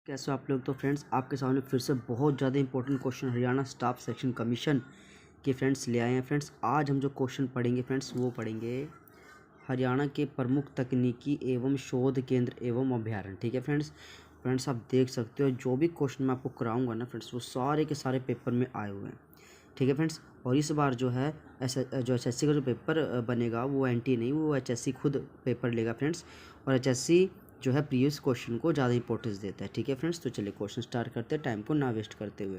कैसे हो आप लोग। तो फ्रेंड्स आपके सामने फिर से बहुत ज़्यादा important question Haryana staff selection commission के फ्रेंड्स ले आए हैं। फ्रेंड्स आज हम जो क्वेश्चन पढ़ेंगे फ्रेंड्स वो पढ़ेंगे हरियाणा के प्रमुख तकनीकी एवं शोध केंद्र एवं अभ्यारण्य। ठीक है फ्रेंड्स आप देख सकते हो जो भी क्वेश्चन मैं आपको कराऊंगा ना फ्रेंड्स वो सारे के सारे पेपर में आए हुए हैं। ठीक है फ्रेंड्स, और इस बार जो है एचएससी का जो पेपर बनेगा वो एनटी नहीं, वो एचएससी खुद पेपर लेगा फ्रेंड्स। और एचएससी जो है प्रीवियस क्वेश्चन को ज़्यादा इंपॉर्टेंस देता है। ठीक है फ्रेंड्स, तो चलिए क्वेश्चन स्टार्ट करते हैं टाइम को ना वेस्ट करते हुए।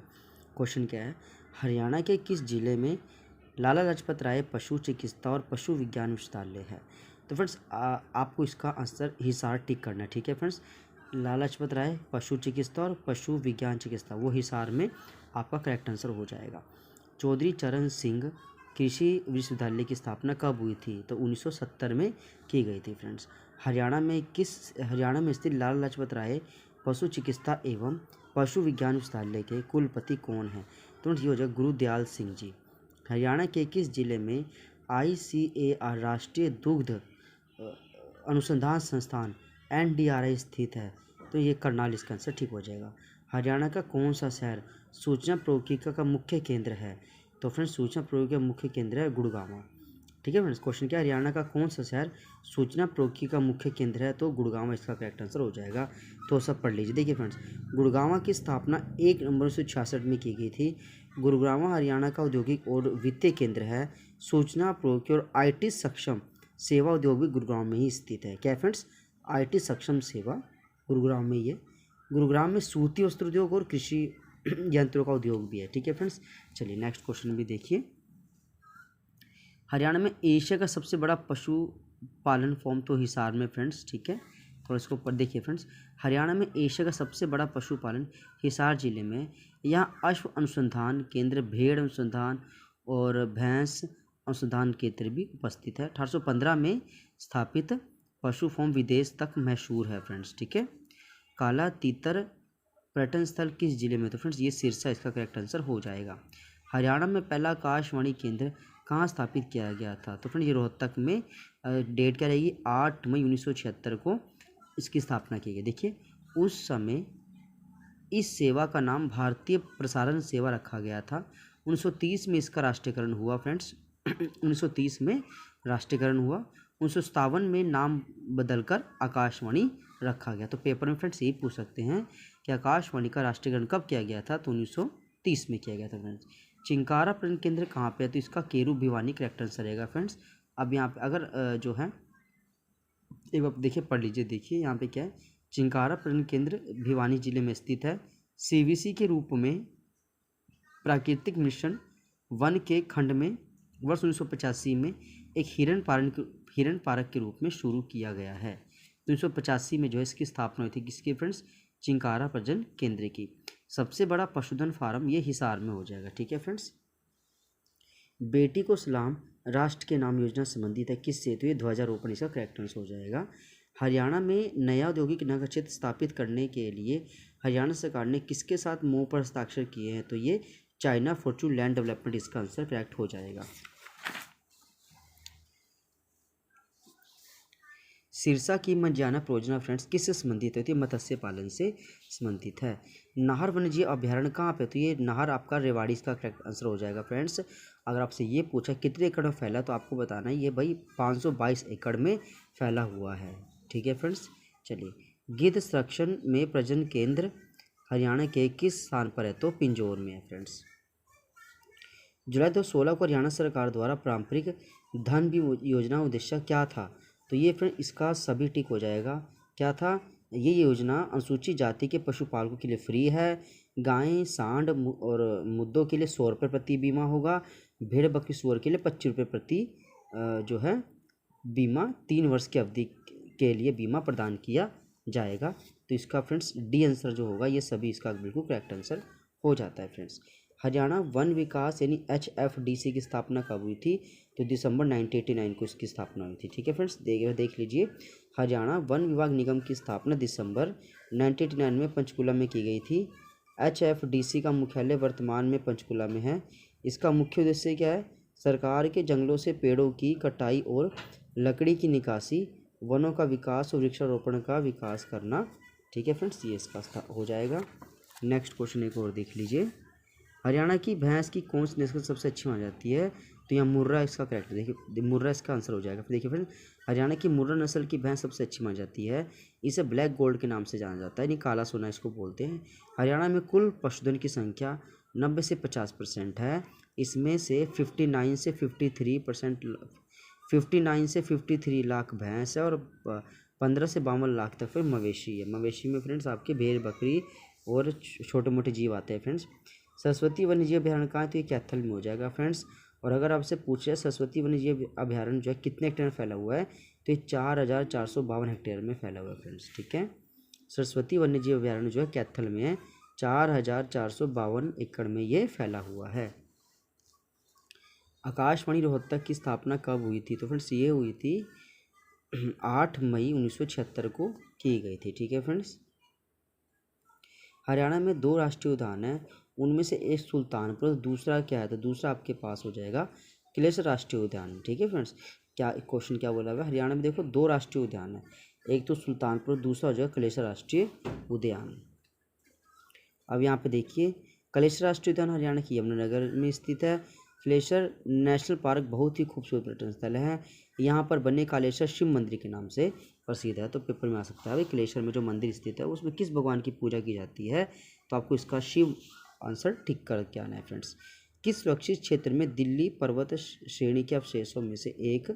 क्वेश्चन क्या है, हरियाणा के किस जिले में लाला लाजपत राय पशु चिकित्सा और पशु विज्ञान विश्वविद्यालय है। तो फ्रेंड्स आपको इसका आंसर हिसार टिक करना है। ठीक है फ्रेंड्स, लाला लाजपत राय पशु चिकित्सा और पशु विज्ञान चिकित्सा वो हिसार में आपका करेक्ट आंसर हो जाएगा। चौधरी चरण सिंह कृषि विश्वविद्यालय की स्थापना कब हुई थी, तो 1970 में की गई थी। फ्रेंड्स हरियाणा में स्थित लाला लाजपत राय पशु चिकित्सा एवं पशु विज्ञान विश्वविद्यालय के कुलपति कौन हैं, तो ये हो जाएगा गुरुदयाल सिंह जी। हरियाणा के किस जिले में ICAR राष्ट्रीय दुग्ध अनुसंधान संस्थान NDRI स्थित है, तो ये करनाल इसका आंसर ठीक हो जाएगा। हरियाणा का कौन सा शहर सूचना प्रौद्योगिकी का मुख्य केंद्र है, तो फ्रेंड्स सूचना प्रौद्योगिकी का मुख्य केंद्र है गुड़गांव। ठीक है फ्रेंड्स, क्वेश्चन क्या है, हरियाणा का कौन सा शहर सूचना प्रौद्योगिकी का मुख्य केंद्र है, तो गुड़गांव इसका करेक्ट आंसर हो जाएगा। तो सब पढ़ लीजिए। देखिए फ्रेंड्स, गुड़गांव की स्थापना 1 नवंबर 1966 में की गई थी। गुड़गांव हरियाणा का औद्योगिक और वित्तीय केंद्र है। सूचना प्रौद्योगिकी और IT सक्षम सेवा उद्योग भी गुड़गांव में ही स्थित है। क्या फ्रेंड्स, IT सक्षम सेवा गुरुग्राम में ही है। गुरुग्राम में सूती वस्त्र उद्योग और कृषि यंत्रों का उद्योग भी है। ठीक है फ्रेंड्स, चलिए नेक्स्ट क्वेश्चन भी देखिए। हरियाणा में एशिया का सबसे बड़ा पशु पालन फॉर्म तो हिसार में फ्रेंड्स। ठीक है, थोड़ा इसको ऊपर देखिए फ्रेंड्स, हरियाणा में एशिया का सबसे बड़ा पशुपालन हिसार जिले में। यहाँ अश्व अनुसंधान केंद्र, भेड़ अनुसंधान और भैंस अनुसंधान केंद्र भी उपस्थित है। 1815 में स्थापित पशु फॉर्म विदेश तक मशहूर है फ्रेंड्स। ठीक है, काला तीतर पर्यटन स्थल किस जिले में, तो फ्रेंड्स ये सिरसा इसका करेक्ट आंसर हो जाएगा। हरियाणा में पहला आकाशवाणी केंद्र कहाँ स्थापित किया गया था, तो फ्रेंड्स ये रोहतक में। डेट क्या रहेगी, 8 मई 1976 को इसकी स्थापना की गई। देखिए उस समय इस सेवा का नाम भारतीय प्रसारण सेवा रखा गया था। 1930 में इसका राष्ट्रीयकरण हुआ फ्रेंड्स। 1930 में राष्ट्रीयकरण हुआ। 1957 में नाम बदलकर आकाशवाणी रखा गया। तो पेपर में फ्रेंड्स यही पूछ सकते हैं कि आकाशवाणी का राष्ट्रीयकरण कब किया गया था, तो 1930 में किया गया था फ्रेंड्स। चिंकारा पर्यटन केंद्र कहाँ पे है, तो इसका केरू भिवानी करेक्ट आंसर रहेगा फ्रेंड्स। अब यहाँ पे अगर जो है एक बार देखिए पढ़ लीजिए। देखिए यहाँ पे क्या है, चिंकारा पर्यटन केंद्र भिवानी जिले में स्थित है। CVC के रूप में प्राकृतिक मिश्रण वन के खंड में वर्ष 1985 में एक हिरण पार्क के रूप में शुरू किया गया है। 1985 में जो है इसकी स्थापना हुई थी, किसकी फ्रेंड्स, चिंकारा प्रजनन केंद्र की। सबसे बड़ा पशुधन फार्म ये हिसार में हो जाएगा। ठीक है फ्रेंड्स, बेटी को सलाम राष्ट्र के नाम योजना संबंधित है किससे, तो ये ध्वजारोपण इसका करेक्ट आंसर हो जाएगा। हरियाणा में नया औद्योगिक नगर क्षेत्र स्थापित करने के लिए हरियाणा सरकार ने किसके साथ मोह पर हस्ताक्षर किए हैं, तो ये चाइना फॉर्चून लैंड डेवलपमेंट इसका आंसर करेक्ट हो जाएगा। सिरसा की मंजियाना परियोजना फ्रेंड्स किससे संबंधित होती है, मत्स्य पालन से संबंधित है। नाहर वन्यजीव अभ्यारण्य कहाँ पे, तो ये नाहर आपका रेवाड़ी इसका करेक्ट आंसर हो जाएगा फ्रेंड्स। अगर आपसे ये पूछा कितने एकड़ में फैला, तो आपको बताना है ये भाई 522 एकड़ में फैला हुआ है। ठीक है फ्रेंड्स, चलिए गिद्ध संरक्षण में प्रजनन केंद्र हरियाणा के किस स्थान पर है, तो पिंजौर में है फ्रेंड्स। जुलाई 2016 को हरियाणा सरकार द्वारा पारंपरिक धन भी योजना उद्देश्य क्या था, तो ये फ्रेंड इसका सभी टिक हो जाएगा। क्या था, ये योजना अनुसूचित जाति के पशुपालकों के लिए फ्री है। गाय सांड और मुद्दों के लिए 100 रुपये प्रति बीमा होगा। भेड़ बकरी सूअर के लिए 25 रुपये प्रति जो है बीमा 3 वर्ष की अवधि के लिए बीमा प्रदान किया जाएगा। तो इसका फ्रेंड्स डी आंसर जो होगा ये सभी इसका बिल्कुल करेक्ट आंसर हो जाता है फ्रेंड्स। हरियाणा वन विकास यानी HFDC की स्थापना कब हुई थी, तो दिसंबर 1989 को इसकी स्थापना हुई थी। ठीक है फ्रेंड्स, देख लीजिए, हरियाणा वन विभाग निगम की स्थापना दिसंबर 1989 में पंचकुला में की गई थी। HFDC का मुख्यालय वर्तमान में पंचकुला में है। इसका मुख्य उद्देश्य क्या है, सरकार के जंगलों से पेड़ों की कटाई और लकड़ी की निकासी, वनों का विकास और वृक्षारोपण का विकास करना ठीक है फ्रेंड्स, ये इसका हो जाएगा। नेक्स्ट क्वेश्चन एक और देख लीजिए। हरियाणा की भैंस की कौन सी नस्ल सबसे अच्छी मानी जाती है? तो यहाँ मुर्रा इसका करेक्ट, देखिए मुर्रा इसका आंसर हो जाएगा। देखिए फ्रेंड, हरियाणा की मुर्रा नस्ल की भैंस सबसे अच्छी मानी जाती है। इसे ब्लैक गोल्ड के नाम से जाना जाता है, यानी काला सोना इसको बोलते हैं। हरियाणा में कुल पशुधन की संख्या 90 से 50% है। इसमें से 59 से 53% 59 से 53 लाख भैंस है और 15 से 52 लाख तक फिर मवेशी है। मवेशी में फ्रेंड्स आपके भेड़ बकरी और छोटे मोटे जीव आते हैं फ्रेंड्स। सरस्वती वन्यजीव अभयारण्य कहाँ है? तो ये कैथल में हो जाएगा फ्रेंड्स। और अगर आपसे पूछे सरस्वती वन्यजीव अभयारण्य जो है कितने हेक्टेयर में फैला हुआ है, तो ये 4452 हेक्टेयर में फैला हुआ है फ्रेंड्स। ठीक है, सरस्वती वन्यजीव अभयारण्य जो है कैथल में है, 4452 एकड़ में ये फैला हुआ है। आकाशवाणी रोहतक की स्थापना कब हुई थी? तो फ्रेंड्स ये हुई थी 8 मई 1976 को की गई थी। ठीक है फ्रेंड्स, हरियाणा में 2 राष्ट्रीय उद्यान हैं, उनमें से एक सुल्तानपुर, दूसरा क्या है? तो दूसरा आपके पास हो जाएगा कलेसर राष्ट्रीय उद्यान। ठीक है फ्रेंड्स, क्या क्वेश्चन क्या बोला हुआ है? हरियाणा में देखो 2 राष्ट्रीय उद्यान है, एक तो सुल्तानपुर, दूसरा हो जाएगा कलेसर राष्ट्रीय उद्यान। अब यहाँ पे देखिए, कलेसर राष्ट्रीय उद्यान हरियाणा के यमुनानगर में स्थित है। कलेसर नेशनल पार्क बहुत ही खूबसूरत पर्यटन स्थल है। यहाँ पर बने कालेश्वर शिव मंदिर के नाम से प्रसिद्ध है। तो पेपर में आ सकता है भाई, कलेश्वर में जो मंदिर स्थित है उसमें किस भगवान की पूजा की जाती है? तो आपको इसका शिव आंसर टिक करके आना है फ्रेंड्स। किस सुरक्षित क्षेत्र में दिल्ली पर्वत श्रेणी के अवशेषों में से एक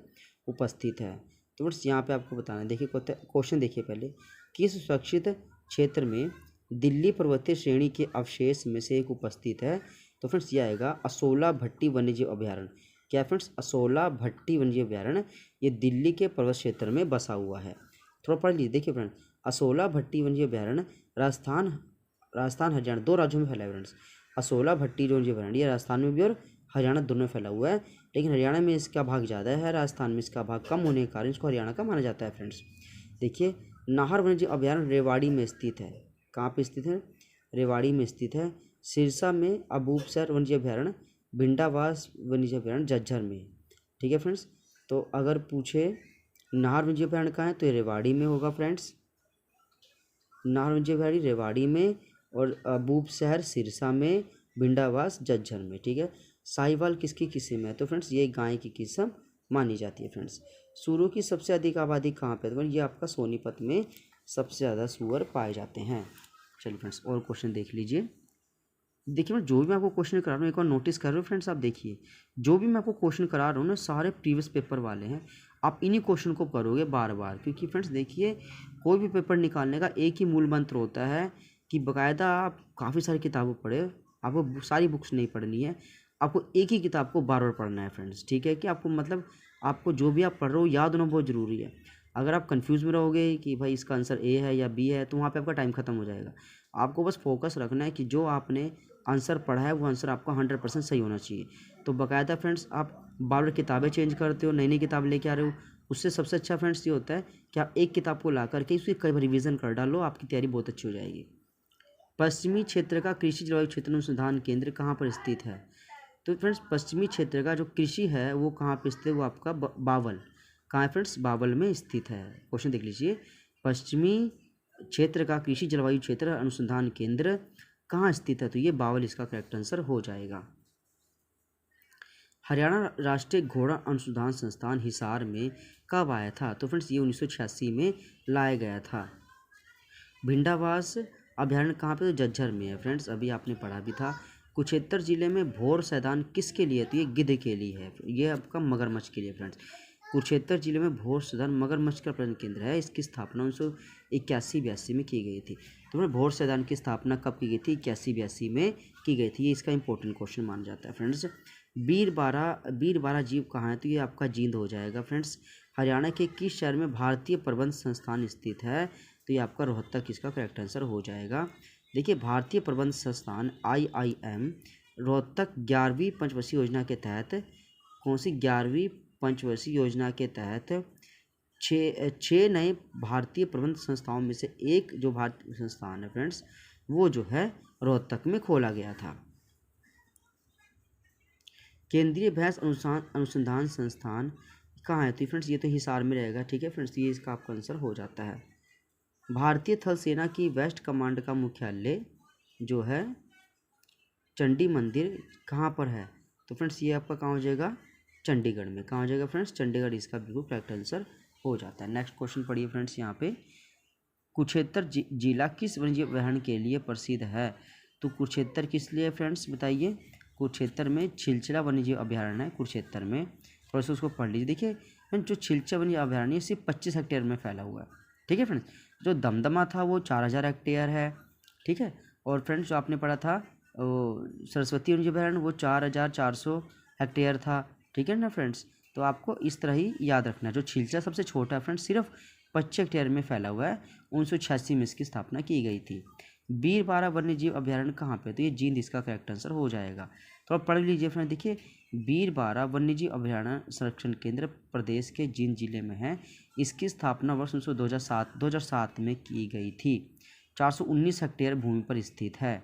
उपस्थित है? तो फ्रेंड्स यहाँ पे आपको बताना है। देखिए क्वेश्चन देखिए पहले, किस सुरक्षित क्षेत्र में दिल्ली पर्वतीय श्रेणी के अवशेष में से एक उपस्थित है? तो फ्रेंड्स ये आएगा असोला भट्टी वन्यजीव अभयारण्य। क्या फ्रेंड्स? असोला भट्टी वन्यजीव अभयारण्य ये दिल्ली के पर्वत क्षेत्र में बसा हुआ है। थोड़ा पढ़ लीजिए। देखिए फ्रेंड्स, असोला भट्टी वन्यजीव अभयारण्य राजस्थान हरियाणा 2 राज्यों में फैला है फ्रेंड्स। असोला भट्टी जो वन्यजीव अभयारण्य ये राजस्थान में भी और हरियाणा दोनों में फैला हुआ है, लेकिन हरियाणा में इसका भाग ज़्यादा है, राजस्थान में इसका भाग कम होने के कारण इसको हरियाणा का माना जाता है फ्रेंड्स। देखिए, नाहर वन्यजीव अभयारण्य रेवाड़ी में स्थित है। कहाँ पे स्थित है? रेवाड़ी में स्थित है। सिरसा में अबूबसर वन्यजीव अभयारण्य, भिंडावास वन्यजीव अभयारण्य झज्जर में। ठीक है फ्रेंड्स, तो अगर पूछे नाहर वन्यजीव अभयारण्य कहाँ है, तो ये रेवाड़ी में होगा फ्रेंड्स। नाहर वन्यजीव अभयारण्य रेवाड़ी में और अबूबसर सिरसा में, भिंडावास झज्जर में। ठीक है, साहिवाल किसकी किस्म है? तो फ्रेंड्स ये गाय की किस्म मानी जाती है फ्रेंड्स। सूअरों की सबसे अधिक आबादी कहाँ पे? तो ये आपका सोनीपत में सबसे ज़्यादा सूअर पाए जाते हैं। चलिए फ्रेंड्स, और क्वेश्चन देख लीजिए। देखिए मैं जो भी मैं आपको क्वेश्चन करा रहा हूँ एक बार नोटिस कर रहे हो फ्रेंड्स। आप देखिए, जो भी मैं आपको क्वेश्चन करा रहा हूँ ना, सारे प्रीवियस पेपर वाले हैं। आप इन्हीं क्वेश्चन को करोगे बार बार, क्योंकि फ्रेंड्स देखिए, कोई भी पेपर निकालने का एक ही मूल मंत्र होता है कि बाकायदा आप काफ़ी सारी किताबें पढ़े। आपको सारी बुक्स नहीं पढ़नी है, आपको एक ही किताब को बार बार पढ़ना है फ्रेंड्स। ठीक है, कि आपको मतलब आपको जो भी आप पढ़ रहे हो याद होना बहुत ज़रूरी है। अगर आप कंफ्यूज में रहोगे कि भाई इसका आंसर ए है या बी है, तो वहाँ पे आपका टाइम ख़त्म हो जाएगा। आपको बस फोकस रखना है कि जो आपने आंसर पढ़ा है वो आंसर आपका 100% सही होना चाहिए। तो बाकायदा फ्रेंड्स आप बार बार किताबें चेंज करते हो, नई नई किताब लेके आ रहे हो, उससे सबसे अच्छा फ्रेंड्स ये होता है कि आप एक किताब को ला करके उसकी कई बार रिविज़न कर डालो, आपकी तैयारी बहुत अच्छी हो जाएगी। पश्चिमी क्षेत्र का कृषि जलवायु क्षेत्र अनुसंधान केंद्र कहाँ पर स्थित है? तो फ्रेंड्स पश्चिमी क्षेत्र का जो कृषि है वो कहाँ पर स्थित है? वो आपका बावल। कहाँ है फ्रेंड्स? बावल में स्थित है। क्वेश्चन देख लीजिए, पश्चिमी क्षेत्र का कृषि जलवायु क्षेत्र अनुसंधान केंद्र कहाँ स्थित है? तो ये बावल इसका करेक्ट आंसर हो जाएगा। हरियाणा राष्ट्रीय घोड़ा अनुसंधान संस्थान हिसार में कब आया था? तो फ्रेंड्स ये 1986 में लाया गया था। भिंडावास अभयारण्य कहाँ पे? तो झज्जर में है फ्रेंड्स, अभी आपने पढ़ा भी था। कुरुक्षेत्र जिले में भोर सैदान किसके लिए? तो ये गिद्ध के लिए है, ये आपका मगरमच्छ के लिए फ्रेंड्स। कुरुक्षेत्र जिले में भोर सैदान मगरमच्छ का प्रजनन केंद्र है। इसकी स्थापना 1981-82 में की गई थी। तो भोर सैदान की स्थापना कब की गई थी? 81-82 में की गई थी। ये इसका इंपॉर्टेंट क्वेश्चन माना जाता है फ्रेंड्स। वीरबारा जीव कहाँ है? तो ये आपका जींद हो जाएगा फ्रेंड्स। हरियाणा के किस शहर में भारतीय प्रबंध संस्थान स्थित है? तो ये आपका रोहतक इसका करेक्ट आंसर हो जाएगा। देखिए, भारतीय प्रबंध संस्थान IIM रोहतक 11वीं पंचवर्षीय योजना के तहत, कौन सी 11वीं पंचवर्षीय योजना के तहत छः नए भारतीय प्रबंध संस्थाओं में से एक जो भारतीय संस्थान है फ्रेंड्स, वो जो है रोहतक में खोला गया था। केंद्रीय भैंस अनुसंधान संस्थान कहाँ है? तो फ्रेंड्स ये तो हिसार में रहेगा। ठीक है फ्रेंड्स, ये इसका आपका आंसर हो जाता है। भारतीय थल सेना की वेस्ट कमांड का मुख्यालय जो है चंडी मंदिर कहाँ पर है? तो फ्रेंड्स ये आपका कहाँ हो जाएगा? चंडीगढ़ में। कहाँ हो जाएगा फ्रेंड्स? चंडीगढ़ इसका बिल्कुल करेक्ट आंसर हो जाता है। नेक्स्ट क्वेश्चन पढ़िए फ्रेंड्स यहाँ पे, कुरुक्षेत्र जिला किस वन्यजीव अभयारण्य के लिए प्रसिद्ध है? तो कुरुक्षेत्र किस लिए फ्रेंड्स बताइए? कुरुक्षेत्र में छिलचिला वन्यजीव अभयारण्य है कुरुक्षेत्र में, थोड़ा सा उसको पढ़ लीजिए। देखिए फ्रेंड्स, जो छिलचिला वन्यजीव अभयारण्य सिर्फ 25 हेक्टेयर में फैला हुआ है, ठीक है फ्रेंड्स। जो दमदमा था वो 4000 हेक्टेयर है, ठीक है। और फ्रेंड्स जो आपने पढ़ा था सरस्वती वन्यजीव अभयारण्य वो 4400 हेक्टेयर था, ठीक है ना फ्रेंड्स। तो आपको इस तरह ही याद रखना है। जो छिलचिला सबसे छोटा है फ्रेंड्स, सिर्फ 25 हेक्टेयर में फैला हुआ है, 1986 में इसकी स्थापना की गई थी। बीरबारा वन्यजीव अभयारण्य कहाँ पे? तो ये जींद इसका करेक्ट आंसर हो जाएगा। तो आप पढ़ लीजिए फ्रेंड। देखिए बीरबारा वन्यजीव अभयारण्य संरक्षण केंद्र प्रदेश के जींद जिले में है। इसकी स्थापना वर्ष 2007 में की गई थी। 419 हेक्टेयर भूमि पर स्थित है,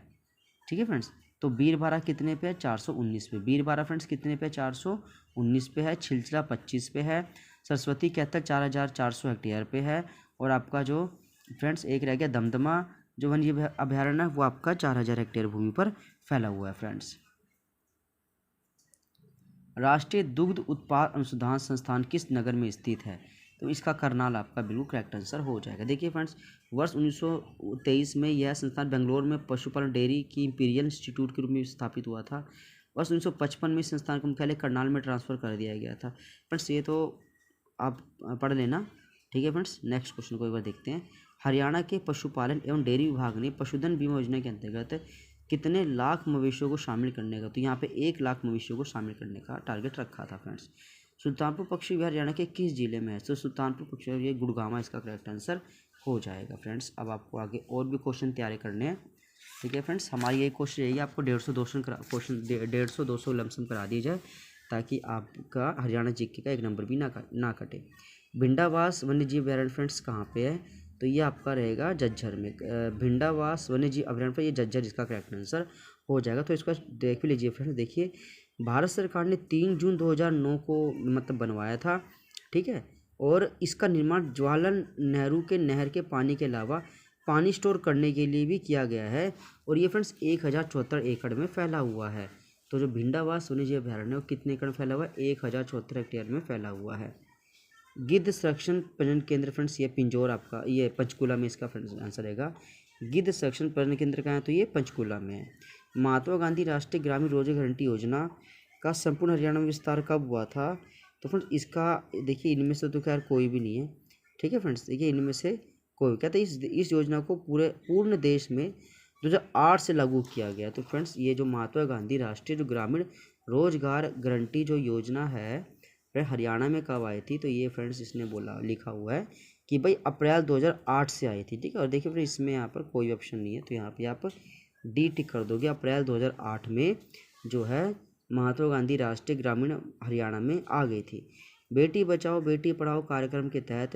ठीक है फ्रेंड्स। तो बीरबारा कितने पे है? 419 पे। बीरबारा फ्रेंड्स कितने पे? 419 पे है। छिलचिला 25 पे है। सरस्वती कहता 4400 हेक्टेयर पे है। और आपका जो फ्रेंड्स एक रह गया दमदमा जो वन्य अभयारण्य है वो आपका 4000 हेक्टेयर भूमि पर फैला हुआ है फ्रेंड्स। राष्ट्रीय दुग्ध उत्पाद अनुसंधान संस्थान किस नगर में स्थित है? तो इसका करनाल आपका बिल्कुल करेक्ट आंसर हो जाएगा। देखिए फ्रेंड्स, वर्ष 1923 में यह संस्थान बेंगलोर में पशुपालन डेयरी की इंपीरियल इंस्टीट्यूट के रूप में स्थापित हुआ था। वर्ष 1955 में संस्थान का मुख्यालय करनाल में ट्रांसफ़र कर दिया गया था। फ्रेंड्स ये तो आप पढ़ लेना, ठीक है फ्रेंड्स। नेक्स्ट क्वेश्चन को एक बार देखते हैं। हरियाणा के पशुपालन एवं डेयरी विभाग ने पशुधन बीमा योजना के अंतर्गत कितने लाख मवेशियों को शामिल करने का, तो यहाँ पे 1 लाख मवेशियों को शामिल करने का टारगेट रखा था फ्रेंड्स। सुल्तानपुर पक्षी विहार हरियाणा के किस जिले में है? तो सुल्तानपुर पक्षी विहार ये गुड़गांव इसका करेक्ट आंसर हो जाएगा फ्रेंड्स। अब आपको आगे और भी क्वेश्चन तैयारी करने हैं, ठीक है फ्रेंड्स। हमारी यही कोशिश यही आपको 150-200 लमसम करा दी जाए ताकि आपका हरियाणा जीके का 1 नंबर भी ना कटे। भिंडावास वन्यजीव अभयारण्य फ्रेंड्स कहाँ पे है? तो ये आपका रहेगा झज्जर में। भिंडावास वन्यजीव अभयारण्य पर ये झज्जर इसका करेक्ट आंसर हो जाएगा। तो इसका देख भी लीजिए फ्रेंड्स। देखिए भारत सरकार ने 3 जून 2009 को मतलब बनवाया था, ठीक है। और इसका निर्माण जवाहरलाल नेहरू के नहर के पानी के अलावा पानी स्टोर करने के लिए भी किया गया है। और ये फ्रेंड्स 1074 एकड़ में फैला हुआ है। तो जो भिंडावास वन्यजीव अभयारण्य है वो कितने एकड़ में फैला हुआ है? 1074 हेक्टेयर में फैला हुआ है। गिद्ध संरक्षण प्रजनन केंद्र फ्रेंड्स ये पिंजौर आपका ये पंचकुला में इसका फ्रेंड्स आंसर रहेगा। गिद्ध संरक्षण प्रजनन केंद्र कहाँ है? तो ये पंचकुला में है। महात्मा गांधी राष्ट्रीय ग्रामीण रोजगार गारंटी योजना का संपूर्ण हरियाणा में विस्तार कब हुआ था? तो फ्रेंड्स इसका देखिए इनमें से तो खैर कोई भी नहीं है, ठीक है फ्रेंड्स। देखिए इनमें से कोई कहते हैं इस योजना को पूर्ण देश में 2008 से लागू किया गया। तो फ्रेंड्स ये जो महात्मा गांधी राष्ट्रीय जो ग्रामीण रोजगार गारंटी जो योजना है फिर हरियाणा में कब आई थी? तो ये फ्रेंड्स इसने बोला लिखा हुआ है कि भाई अप्रैल 2008 से आई थी, ठीक है। और देखिए फ्रेंड्स इसमें यहाँ पर कोई ऑप्शन नहीं है, तो यहाँ पे आप डी टिक कर दोगे। अप्रैल 2008 में जो है महात्मा गांधी राष्ट्रीय ग्रामीण हरियाणा में आ गई थी। बेटी बचाओ बेटी पढ़ाओ कार्यक्रम के तहत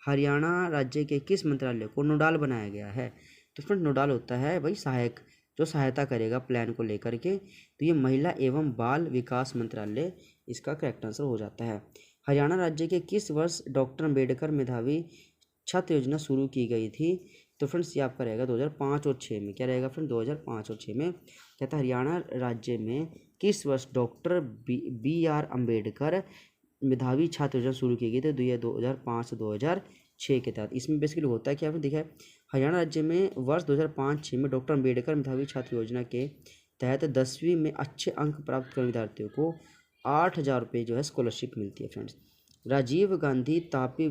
हरियाणा राज्य के किस मंत्रालय को नोडाल बनाया गया है? तो फ्रेंड नोडाल होता है भाई सहायक, जो सहायता करेगा प्लान को लेकर के। तो ये महिला एवं बाल विकास मंत्रालय इसका करेक्ट आंसर हो जाता है। हरियाणा राज्य के किस वर्ष डॉक्टर अम्बेडकर मेधावी छात्र योजना शुरू की गई थी? तो फ्रेंड्स ये आपका रहेगा 2005 और 6 में। क्या रहेगा फ्रेंड? 2005 और 6 में। कहता है हरियाणा राज्य में किस वर्ष डॉक्टर बी आर अम्बेडकर मेधावी छात्र योजना शुरू की गई थी? तो ये 2005 से 2006 के तहत। इसमें बेसिकली होता है कि आपने देखा है हरियाणा राज्य में वर्ष 2005-6 में डॉक्टर अम्बेडकर मेधावी छात्र योजना के तहत 10वीं में अच्छे अंक प्राप्त करने विद्यार्थियों को 8000 रुपये जो है स्कॉलरशिप मिलती है फ्रेंड्स। राजीव गांधी तापी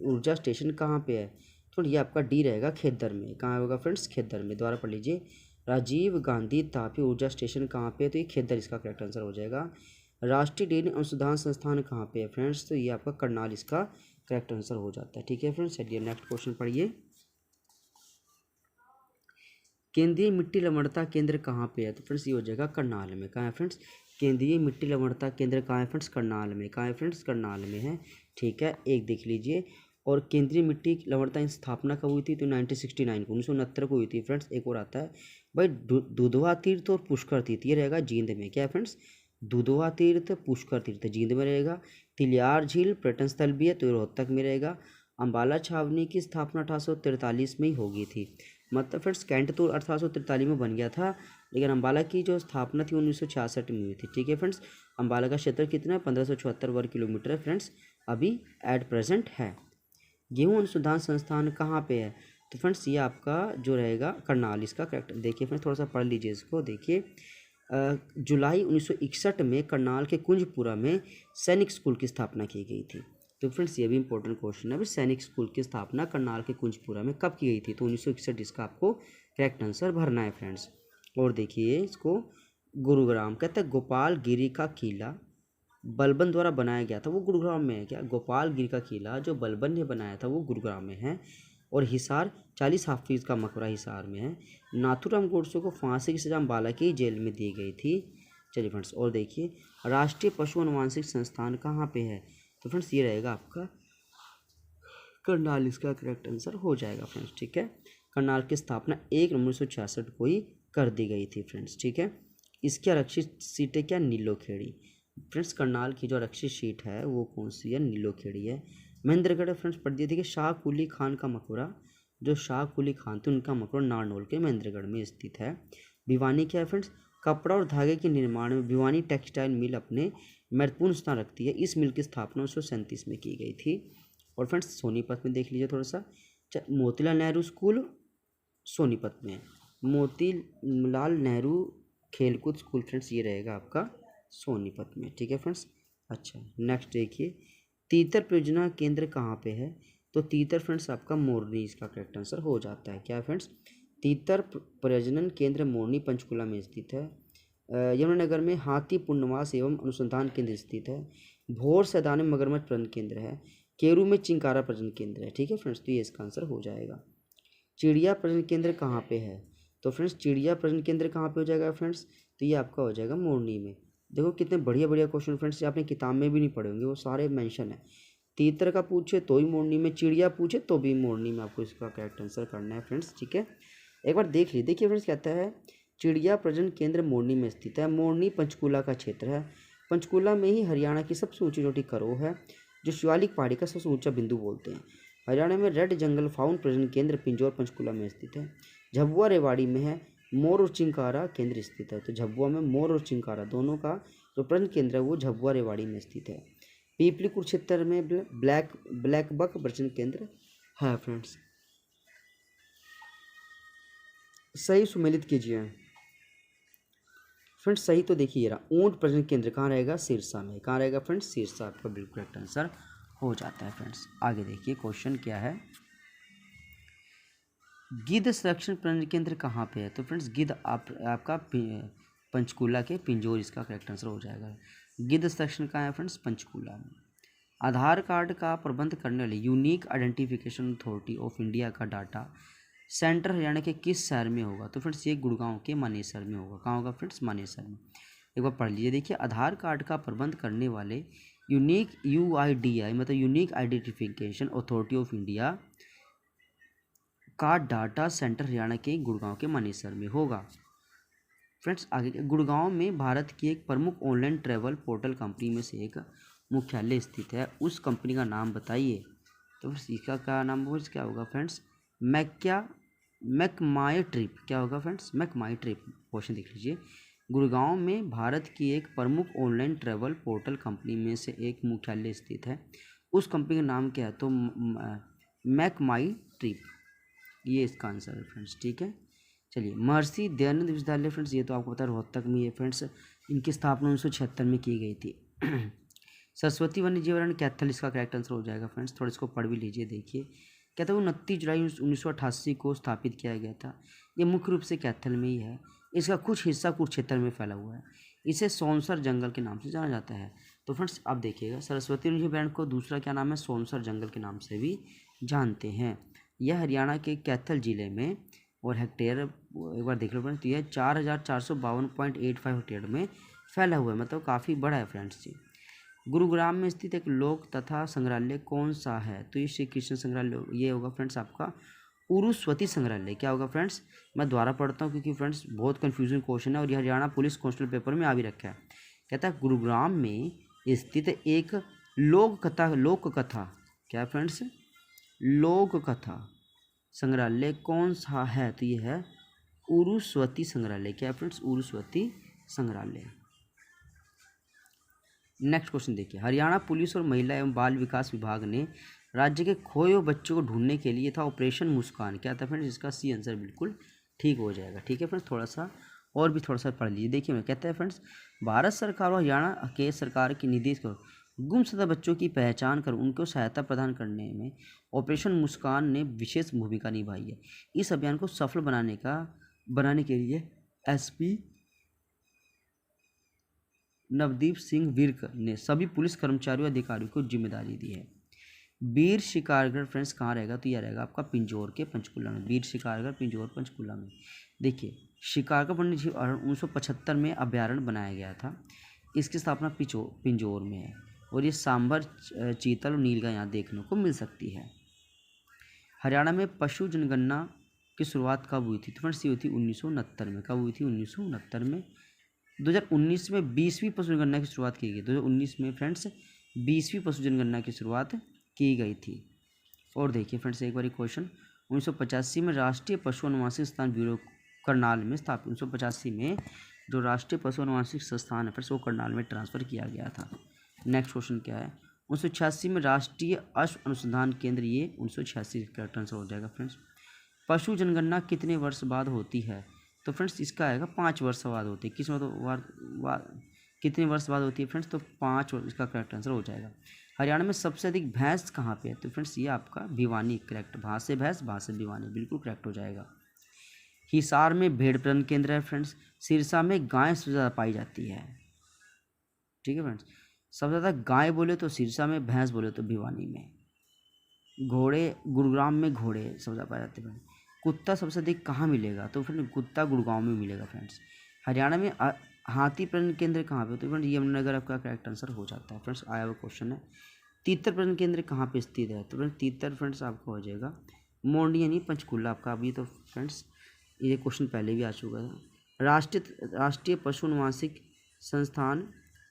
ऊर्जा स्टेशन कहाँ पे है? तो ये आपका डी रहेगा खेद्दर में। कहाँ होगा फ्रेंड्स? खेद्दर में। दोबारा पढ़ लीजिए, राजीव गांधी तापी ऊर्जा स्टेशन कहाँ पे है? तो ये खेद्दर इसका करेक्ट आंसर हो जाएगा। राष्ट्रीय डेयरी अनुसंधान संस्थान कहाँ पे है फ्रेंड्स? तो ये आपका करनाल इसका करेक्ट आंसर हो जाता है, ठीक है फ्रेंड्स। चलिए नेक्स्ट क्वेश्चन पढ़िए। केंद्रीय मिट्टी लवणता केंद्र कहाँ पे है? तो फ्रेंड्स ये हो जाएगा करनाल में। कहाँ है फ्रेंड्स? केंद्रीय मिट्टी लवणता केंद्र कहाँ है फ्रेंड्स? करनाल में। कहाँ है फ्रेंड्स? करनाल में है, ठीक है। एक देख लीजिए। और केंद्रीय मिट्टी लवणता की स्थापना कब हुई थी? तो 1969 को 1969 को हुई थी फ्रेंड्स। एक और आता है भाई दुधवा तीर्थ और पुष्कर तीर्थ, ये रहेगा जींद में। क्या है फ्रेंड्स? दुधवा तीर्थ पुष्कर तीर्थ जींद में रहेगा। तिलियार झील पर्यटन स्थल भी है तो ये रोहतक में रहेगा। अम्बाला छावनी की स्थापना 1843 में ही हो गई थी। मतलब फ्रेंड्स कैंट तो 1843 में बन गया था, लेकिन अम्बाला की जो स्थापना थी 1966 में हुई थी। ठीक है फ्रेंड्स, अम्बाला का क्षेत्र कितना है, 1574 वर्ग किलोमीटर है फ्रेंड्स, अभी एट प्रेजेंट है। गेहूं अनुसंधान संस्थान कहाँ पे है, तो फ्रेंड्स ये आपका जो रहेगा करनाल, इसका करेक्ट। देखिए फ्रेंड्स थोड़ा सा पढ़ लीजिए इसको। देखिए जुलाई 1961 में करनाल के कुंजपुरा में सैनिक स्कूल की स्थापना की गई थी। तो फ्रेंड्स ये भी इंपॉर्टेंट क्वेश्चन है, सैनिक स्कूल की स्थापना करनाल के कुंजपुरा में कब की गई थी, तो 1961, इसका आपको करेक्ट आंसर भरना है फ्रेंड्स। और देखिए इसको, गुरुग्राम कहते हैं गोपाल गिरी का किला बलबन द्वारा बनाया गया था, वो गुरुग्राम में है क्या। गोपाल गिरी का किला जो बलबन ने बनाया था वो गुरुग्राम में है। और हिसार 40 हाफिज का मकबरा हिसार में है। नाथूराम गोडसे को फांसी की सजा अम्बाला की जेल में दी गई थी। चलिए फ्रेंड्स, और देखिए राष्ट्रीय पशु अनुवांशिक संस्थान कहाँ पे है, तो फ्रेंड्स ये रहेगा आपका करनाल, इसका करेक्ट आंसर हो जाएगा फ्रेंड्स। ठीक है, करनाल की स्थापना 1 नवंबर 1966 को ही कर दी गई थी फ्रेंड्स। ठीक है, इसकी आरक्षित सीटें क्या, नीलोखेड़ी। फ्रेंड्स करनाल की जो आरक्षित सीट है वो कौन सी है, नीलोखेड़ी है। महेंद्रगढ़ फ्रेंड्स पढ़ दिए थे कि शाह कुली खान का मकबरा, जो शाह कुली खान थे उनका मकबरा नारनौल के महेंद्रगढ़ में स्थित है। भिवानी क्या है फ्रेंड्स, कपड़ा और धागे के निर्माण में भिवानी टेक्सटाइल मिल अपने महत्वपूर्ण स्थान रखती है। इस मिल की स्थापना 1937 में की गई थी। और फ्रेंड्स सोनीपत में देख लीजिए थोड़ा सा, मोतीलाल नेहरू स्कूल सोनीपत में, मोतीलाल नेहरू खेलकूद स्कूल फ्रेंड्स ये रहेगा आपका सोनीपत में। ठीक है फ्रेंड्स। अच्छा नेक्स्ट देखिए, तीतर परियोजना केंद्र कहाँ पे है, तो तीतर फ्रेंड्स आपका मोरनी, इसका करेक्ट आंसर हो जाता है। क्या फ्रेंड्स, तीतर परियोजन केंद्र मोरनी पंचकुला में स्थित है। यमुनानगर में हाथी पुनर्वास एवं अनुसंधान केंद्र स्थित है। भोर सैदान में मगरमच्छ प्रजनन केंद्र है। केरू में चिंकारा प्रजनन केंद्र है। ठीक है फ्रेंड्स, तो ये इसका आंसर हो जाएगा। चिड़िया प्रजनन केंद्र कहाँ पे है, तो फ्रेंड्स चिड़िया प्रजनन केंद्र कहाँ पे हो जाएगा फ्रेंड्स, तो ये आपका हो जाएगा मोरनी में। देखो कितने बढ़िया बढ़िया क्वेश्चन फ्रेंड्स, आपने किताब में भी नहीं पढ़े होंगे, वो सारे मेंशन है। तीतर का पूछे तो ही मोरनी में, चिड़िया पूछे तो भी मोरनी में, आपको इसका करेक्ट आंसर करना है फ्रेंड्स। ठीक है, एक बार देख लीजिए। देखिए फ्रेंड्स कहता है चिड़िया प्रजनन केंद्र मोरनी में स्थित है। मोरनी पंचकूला का क्षेत्र है। पंचकूला में ही हरियाणा की सबसे ऊंची चोटी करो है, जो शिवालिक पहाड़ी का सबसे ऊंचा बिंदु बोलते हैं। हरियाणा में रेड जंगल फाउंड प्रजनन केंद्र पिंजौर पंचकूला में स्थित है। झबुआ रेवाड़ी में है मोर और चिंकारा केंद्र स्थित है। तो झबुआ में मोर और चिंकारा दोनों का जो प्रजनन केंद्र है वो झबुआ रेवाड़ी में स्थित है। पीपली कुरुक्षेत्र में ब्लैक बक प्रजनन केंद्र है फ्रेंड्स। सही सुमेलित कीजिए फ्रेंड्स। सही तो देखिए रहा, ऊंट प्रजनन केंद्र कहाँ रहेगा, सिरसा में। कहाँ रहेगा फ्रेंड्स, सिरसा, आपका बिल्कुल करेक्ट आंसर हो जाता है फ्रेंड्स। आगे देखिए क्वेश्चन क्या है, गिद्ध संरक्षण प्रजनन केंद्र कहाँ पे है, तो फ्रेंड्स गिद्ध आपका पंचकूला के पिंजौर, इसका करेक्ट आंसर हो जाएगा। गिद्ध संरक्षण कहाँ है फ्रेंड्स, पंचकूला में। आधार कार्ड का प्रबंध करने वाली unique identification authority of India का डाटा सेंटर हरियाणा के किस शहर में होगा, तो फ्रेंड्स ये गुड़गांव के मानेसर में होगा। कहाँ होगा फ्रेंड्स, मानेसर में। एक बार पढ़ लीजिए। देखिए आधार कार्ड का प्रबंध करने वाले यूनिक UIDI मतलब unique identification authority of India का डाटा सेंटर हरियाणा के गुड़गांव के मानेसर में होगा। फ्रेंड्स आगे गुड़गांव में भारत की एक प्रमुख ऑनलाइन ट्रैवल पोर्टल कंपनी में से एक मुख्यालय स्थित है, उस कंपनी का नाम बताइए। तो इसका क्या नाम होगा, क्या होगा फ्रेंड्स, मैकमाई ट्रिप। क्या होगा फ्रेंड्स, मैकमाई ट्रिप। क्वेश्चन देख लीजिए, गुड़गांव में भारत की एक प्रमुख ऑनलाइन ट्रैवल पोर्टल कंपनी में से एक मुख्यालय स्थित है, उस कंपनी का नाम क्या है, तो मैकमाई ट्रिप, ये इसका आंसर है फ्रेंड्स। ठीक है, चलिए महर्षि दयानंद विश्वविद्यालय फ्रेंड्स, ये तो आपको पता है रोहतक में है फ्रेंड्स, इनकी स्थापना 1976 में की गई थी। सरस्वती वन्यजीव अभयारण्य कैथल, इसका करेक्ट आंसर हो जाएगा फ्रेंड्स। थोड़ा इसको पढ़ भी लीजिए। देखिए कहता है 29 जुलाई 1988 को स्थापित किया गया था। ये मुख्य रूप से कैथल में ही है। इसका कुछ हिस्सा कुरुक्षेत्र में फैला हुआ है। इसे सोनसर जंगल के नाम से जाना जाता है। तो फ्रेंड्स आप देखिएगा, सरस्वती वन्यजीव अभयारण्य को दूसरा क्या नाम है, सोनसर जंगल के नाम से भी जानते हैं। यह हरियाणा के कैथल जिले में और हेक्टेयर एक बार देख लो फ्रेंड्स, तो यह 4452.85 हेक्टेयर में फैला हुआ है, मतलब काफ़ी बड़ा है फ्रेंड्स जी। गुरुग्राम में स्थित एक लोक तथा संग्रहालय कौन सा है, तो ये श्री कृष्ण संग्रहालय, ये होगा फ्रेंड्स आपका उरुस्वती संग्रहालय। क्या होगा फ्रेंड्स, मैं दोबारा पढ़ता हूँ क्योंकि फ्रेंड्स बहुत कन्फ्यूजन क्वेश्चन है और ये हरियाणा पुलिस कांस्टेबल पेपर में आ भी रखा है। कहता है गुरुग्राम में स्थित एक लोक कथा, क्या फ्रेंड्स, लोक कथा संग्रहालय कौन सा है? तो ये है उरुस्वती संग्रहालय। क्या है फ्रेंड्स? उरुस्वती संग्रहालय। नेक्स्ट क्वेश्चन देखिए, हरियाणा पुलिस और महिला एवं बाल विकास विभाग ने राज्य के खोए हुए बच्चों को ढूंढने के लिए था ऑपरेशन मुस्कान। क्या था फ्रेंड्स? इसका सी आंसर बिल्कुल ठीक हो जाएगा। ठीक है फ्रेंड्स, थोड़ा सा और भी थोड़ा सा पढ़ लीजिए। देखिए मैं कहता है फ्रेंड्स, भारत सरकार और हरियाणा के सरकार के निर्देश को गुमशुदा बच्चों की पहचान कर उनको सहायता प्रदान करने में ऑपरेशन मुस्कान ने विशेष भूमिका निभाई है। इस अभियान को सफल बनाने के लिए एसपी नवदीप सिंह विर्क ने सभी पुलिस कर्मचारियों अधिकारियों को जिम्मेदारी दी है। वीर शिकारगढ़ फ्रेंड्स कहाँ रहेगा? तो यह रहेगा आपका पिंजौर के पंचकुला में। वीर शिकारगढ़ पिंजौर पंचकुला में। देखिए, शिकारगढ़ वन्यजीव अभयारण्य 1975 में अभ्यारण्य बनाया गया था। इसकी स्थापना पिंजौर में है और ये सांभर, चीतल और नीलगाय यहाँ देखने को मिल सकती है। हरियाणा में पशु जनगणना की शुरुआत कब हुई थी? तो फ्रेंड्स ये हुई थी 1969 में। कब हुई थी? 1969 में। 2019 में 20वीं पशु जनगणना की शुरुआत की गई। 2019 में फ्रेंड्स 20वीं पशु जनगणना की शुरुआत की गई थी। और देखिए फ्रेंड्स एक बार क्वेश्चन, 1985 में राष्ट्रीय पशु अनुवांशिक संस्थान ब्यूरो करनाल में स्थापित। 1985 में जो राष्ट्रीय पशु अनुवांशिक संस्थान है फ्रेंड्स वो करनाल में ट्रांसफ़र किया गया था। नेक्स्ट क्वेश्चन क्या है? 1986 में राष्ट्रीय अश्व अनुसंधान केंद्र, ये 1986 का आंसर हो जाएगा फ्रेंड्स। पशु जनगणना कितने वर्ष बाद होती है? तो फ्रेंड्स इसका आएगा 5 वर्ष बाद होती है। किस कितने वर्ष बाद होती है फ्रेंड्स? तो 5 वर्ष इसका करेक्ट आंसर हो जाएगा। हरियाणा में सबसे अधिक भैंस कहाँ पे है? तो फ्रेंड्स ये आपका भिवानी, करेक्ट। भा से भैंस, भा से भिवानी, बिल्कुल करेक्ट हो जाएगा। हिसार में भेड़ प्रजनन केंद्र है फ्रेंड्स। सिरसा में गाय सबसे ज़्यादा पाई जाती है। ठीक है फ्रेंड्स, सबसे ज़्यादा गाय बोले तो सिरसा में, भैंस बोले तो भिवानी में। घोड़े, गुरुग्राम में घोड़े सबसे ज़्यादा पाए जाते हैं। कुत्ता सबसे अधिक कहाँ मिलेगा? तो फ्रेंड कुत्ता गुड़गांव में मिलेगा फ्रेंड्स। हरियाणा में हाथी प्रजनन केंद्र कहाँ पे? तो फ्रेंड यमुनानगर आपका करेक्ट आंसर हो जाता है। फ्रेंड्स आया हुआ क्वेश्चन है। तीतर प्रजनन केंद्र कहाँ पे स्थित है? तो फ्रेंड तीतर फ्रेंड्स आपका हो जाएगा मोरनी यानी पंचकुला आपका। अभी तो फ्रेंड्स ये क्वेश्चन पहले भी आ चुका था। राष्ट्रीय पशु अनुवांशिक संस्थान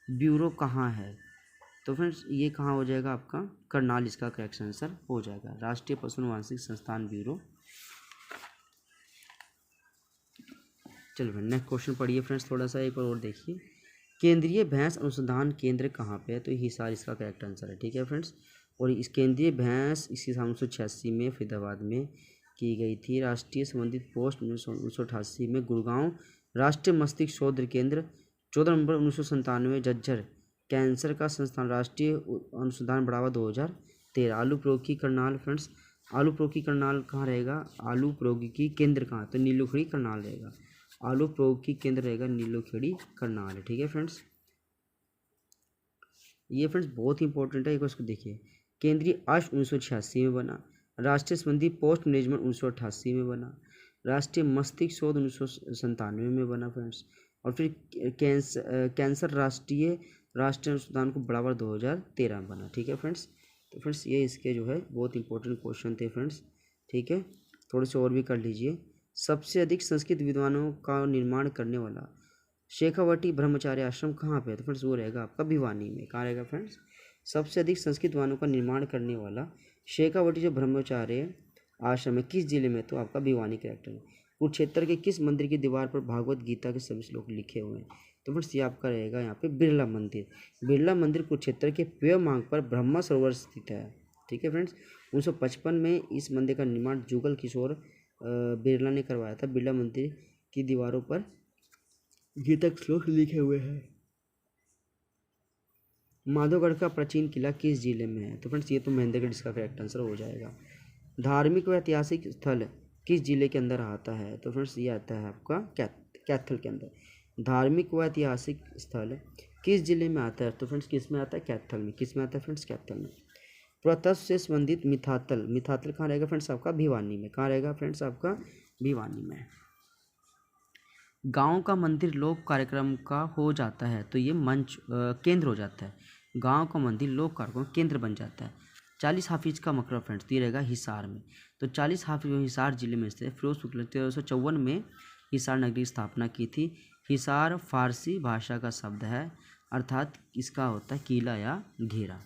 ब्यूरो कहाँ है? तो फ्रेंड्स ये कहाँ हो जाएगा आपका? करनाल इसका करेक्ट आंसर हो जाएगा। राष्ट्रीय पशु अनुवांशिक संस्थान ब्यूरो। चलो फ्रेंड नेक्स्ट क्वेश्चन पढ़िए फ्रेंड्स, थोड़ा सा एक बार और देखिए। केंद्रीय भैंस अनुसंधान केंद्र कहाँ पे है? तो हिसार इसका करेक्ट आंसर है। ठीक है फ्रेंड्स, और इस केंद्रीय भैंस इसकी 1986 में फरीदाबाद में की गई थी। राष्ट्रीय संबंधित पोस्ट 1988 में गुड़गांव। राष्ट्रीय मस्तिष्क शोध केंद्र 14 नवंबर 1997 झज्जर। कैंसर का संस्थान राष्ट्रीय अनुसंधान बढ़ावा 2013। आलू प्रौद्योगिकी करनाल फ्रेंड्स, आलू प्रौद्योगिकी करनाल कहाँ रहेगा? आलू प्रौद्योगिकी केंद्र कहाँ? तो नीलोखेड़ी करनाल रहेगा। आलू प्रौद्योगिकी केंद्र रहेगा नीलोखेड़ी करनाल। ठीक है फ्रेंड्स, ये फ्रेंड्स बहुत ही इंपॉर्टेंट है, एक बार इसको देखिए। केंद्रीय अश्व 1986 में बना। राष्ट्रीय संबंधी पोस्ट मैनेजमेंट 1988 में बना। राष्ट्रीय मस्तिष्क शोध 1997 में बना फ्रेंड्स। और फिर कैंसर राष्ट्रीय अनुसंधान को बढ़ावा 2013 में बना। ठीक है फ्रेंड्स, तो फ्रेंड्स ये इसके जो है बहुत इंपॉर्टेंट क्वेश्चन थे फ्रेंड्स। ठीक है, थोड़े से और भी कर लीजिए। सबसे अधिक संस्कृत विद्वानों का निर्माण करने वाला शेखावटी ब्रह्मचार्य आश्रम कहाँ पे है? तो फ्रेंड्स वो रहेगा आपका भिवानी में। कहाँ रहेगा फ्रेंड्स? सबसे अधिक संस्कृत विद्वानों का निर्माण करने वाला शेखावटी जो ब्रह्मचार्य आश्रम है किस जिले में? तो आपका भिवानी करेक्ट है। कुरुक्षेत्र के किस मंदिर की दीवार पर भागवत गीता के सभी श्लोक लिखे हुए हैं? तो फ्रेंड्स ये आपका रहेगा यहाँ पे बिरला मंदिर। बिरला मंदिर कुरुक्षेत्र के पेय मांग पर ब्रह्मा सरोवर स्थित है। ठीक है फ्रेंड्स, 1955 में इस मंदिर का निर्माण जुगल किशोर बिरला ने करवाया था। बिरला मंदिर की दीवारों पर गीता के श्लोक लिखे हुए हैं। माधवगढ़ का प्राचीन किला किस जिले में है? तो फ्रेंड्स ये तो महेंद्रगढ़ इसका करेक्ट आंसर हो जाएगा। धार्मिक व ऐतिहासिक स्थल किस जिले के अंदर आता है? तो फ्रेंड्स ये आता है आपका कैथल के अंदर। धार्मिक व ऐतिहासिक स्थल किस जिले में आता है? तो फ्रेंड्स किस में आता है? कैथल में। किस में आता है फ्रेंड्स? कैथल में। पुरातत्व से संबंधित मिथातल कहाँ रहेगा फ्रेंड्स? आपका भिवानी में। कहाँ रहेगा फ्रेंड्स? आपका भिवानी में। गांव का मंदिर लोक कार्यक्रम का हो जाता है तो ये मंच केंद्र हो जाता है। गांव का मंदिर लोक कार्यक्रम केंद्र बन जाता है। 40 हाफिज का मकबरा फ्रेंड्स ये रहेगा हिसार में। तो 40 हाफिज हिसार जिले में स्थित है। फिरोज शुक्ल 1354 में हिसार नगरी की स्थापना की थी। हिसार फारसी भाषा का शब्द है, अर्थात इसका होता है किला या घेरा।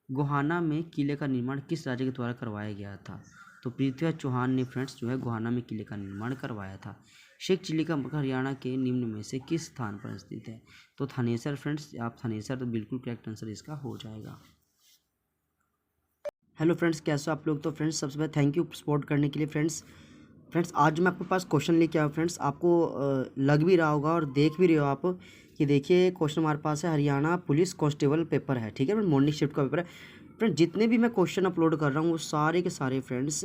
गोहाना में किले का निर्माण किस राजा के द्वारा करवाया गया था? तो पृथ्वीराज चौहान ने फ्रेंड्स जो है गोहाना में किले का निर्माण करवाया था। शेख चिली का मकबरा हरियाणा के निम्न में से किस स्थान पर स्थित है? तो थानेसर फ्रेंड्स, आप थानेसर, तो बिल्कुल करेक्ट आंसर इसका हो जाएगा। हेलो फ्रेंड्स, कैसे हो आप लोग? तो फ्रेंड्स सबसे पहले थैंक यू सपोर्ट करने के लिए। फ्रेंड्स आज मैं आपके पास क्वेश्चन लेके आया। फ्रेंड्स आपको लग भी रहा होगा और देख भी रहे हो आप कि देखिए क्वेश्चन हमारे पास है, हरियाणा पुलिस कांस्टेबल पेपर है, ठीक है फ्रेंड, मॉर्निंग शिफ्ट का पेपर है। फ्रेंड जितने भी मैं क्वेश्चन अपलोड कर रहा हूँ वो सारे के सारे फ्रेंड्स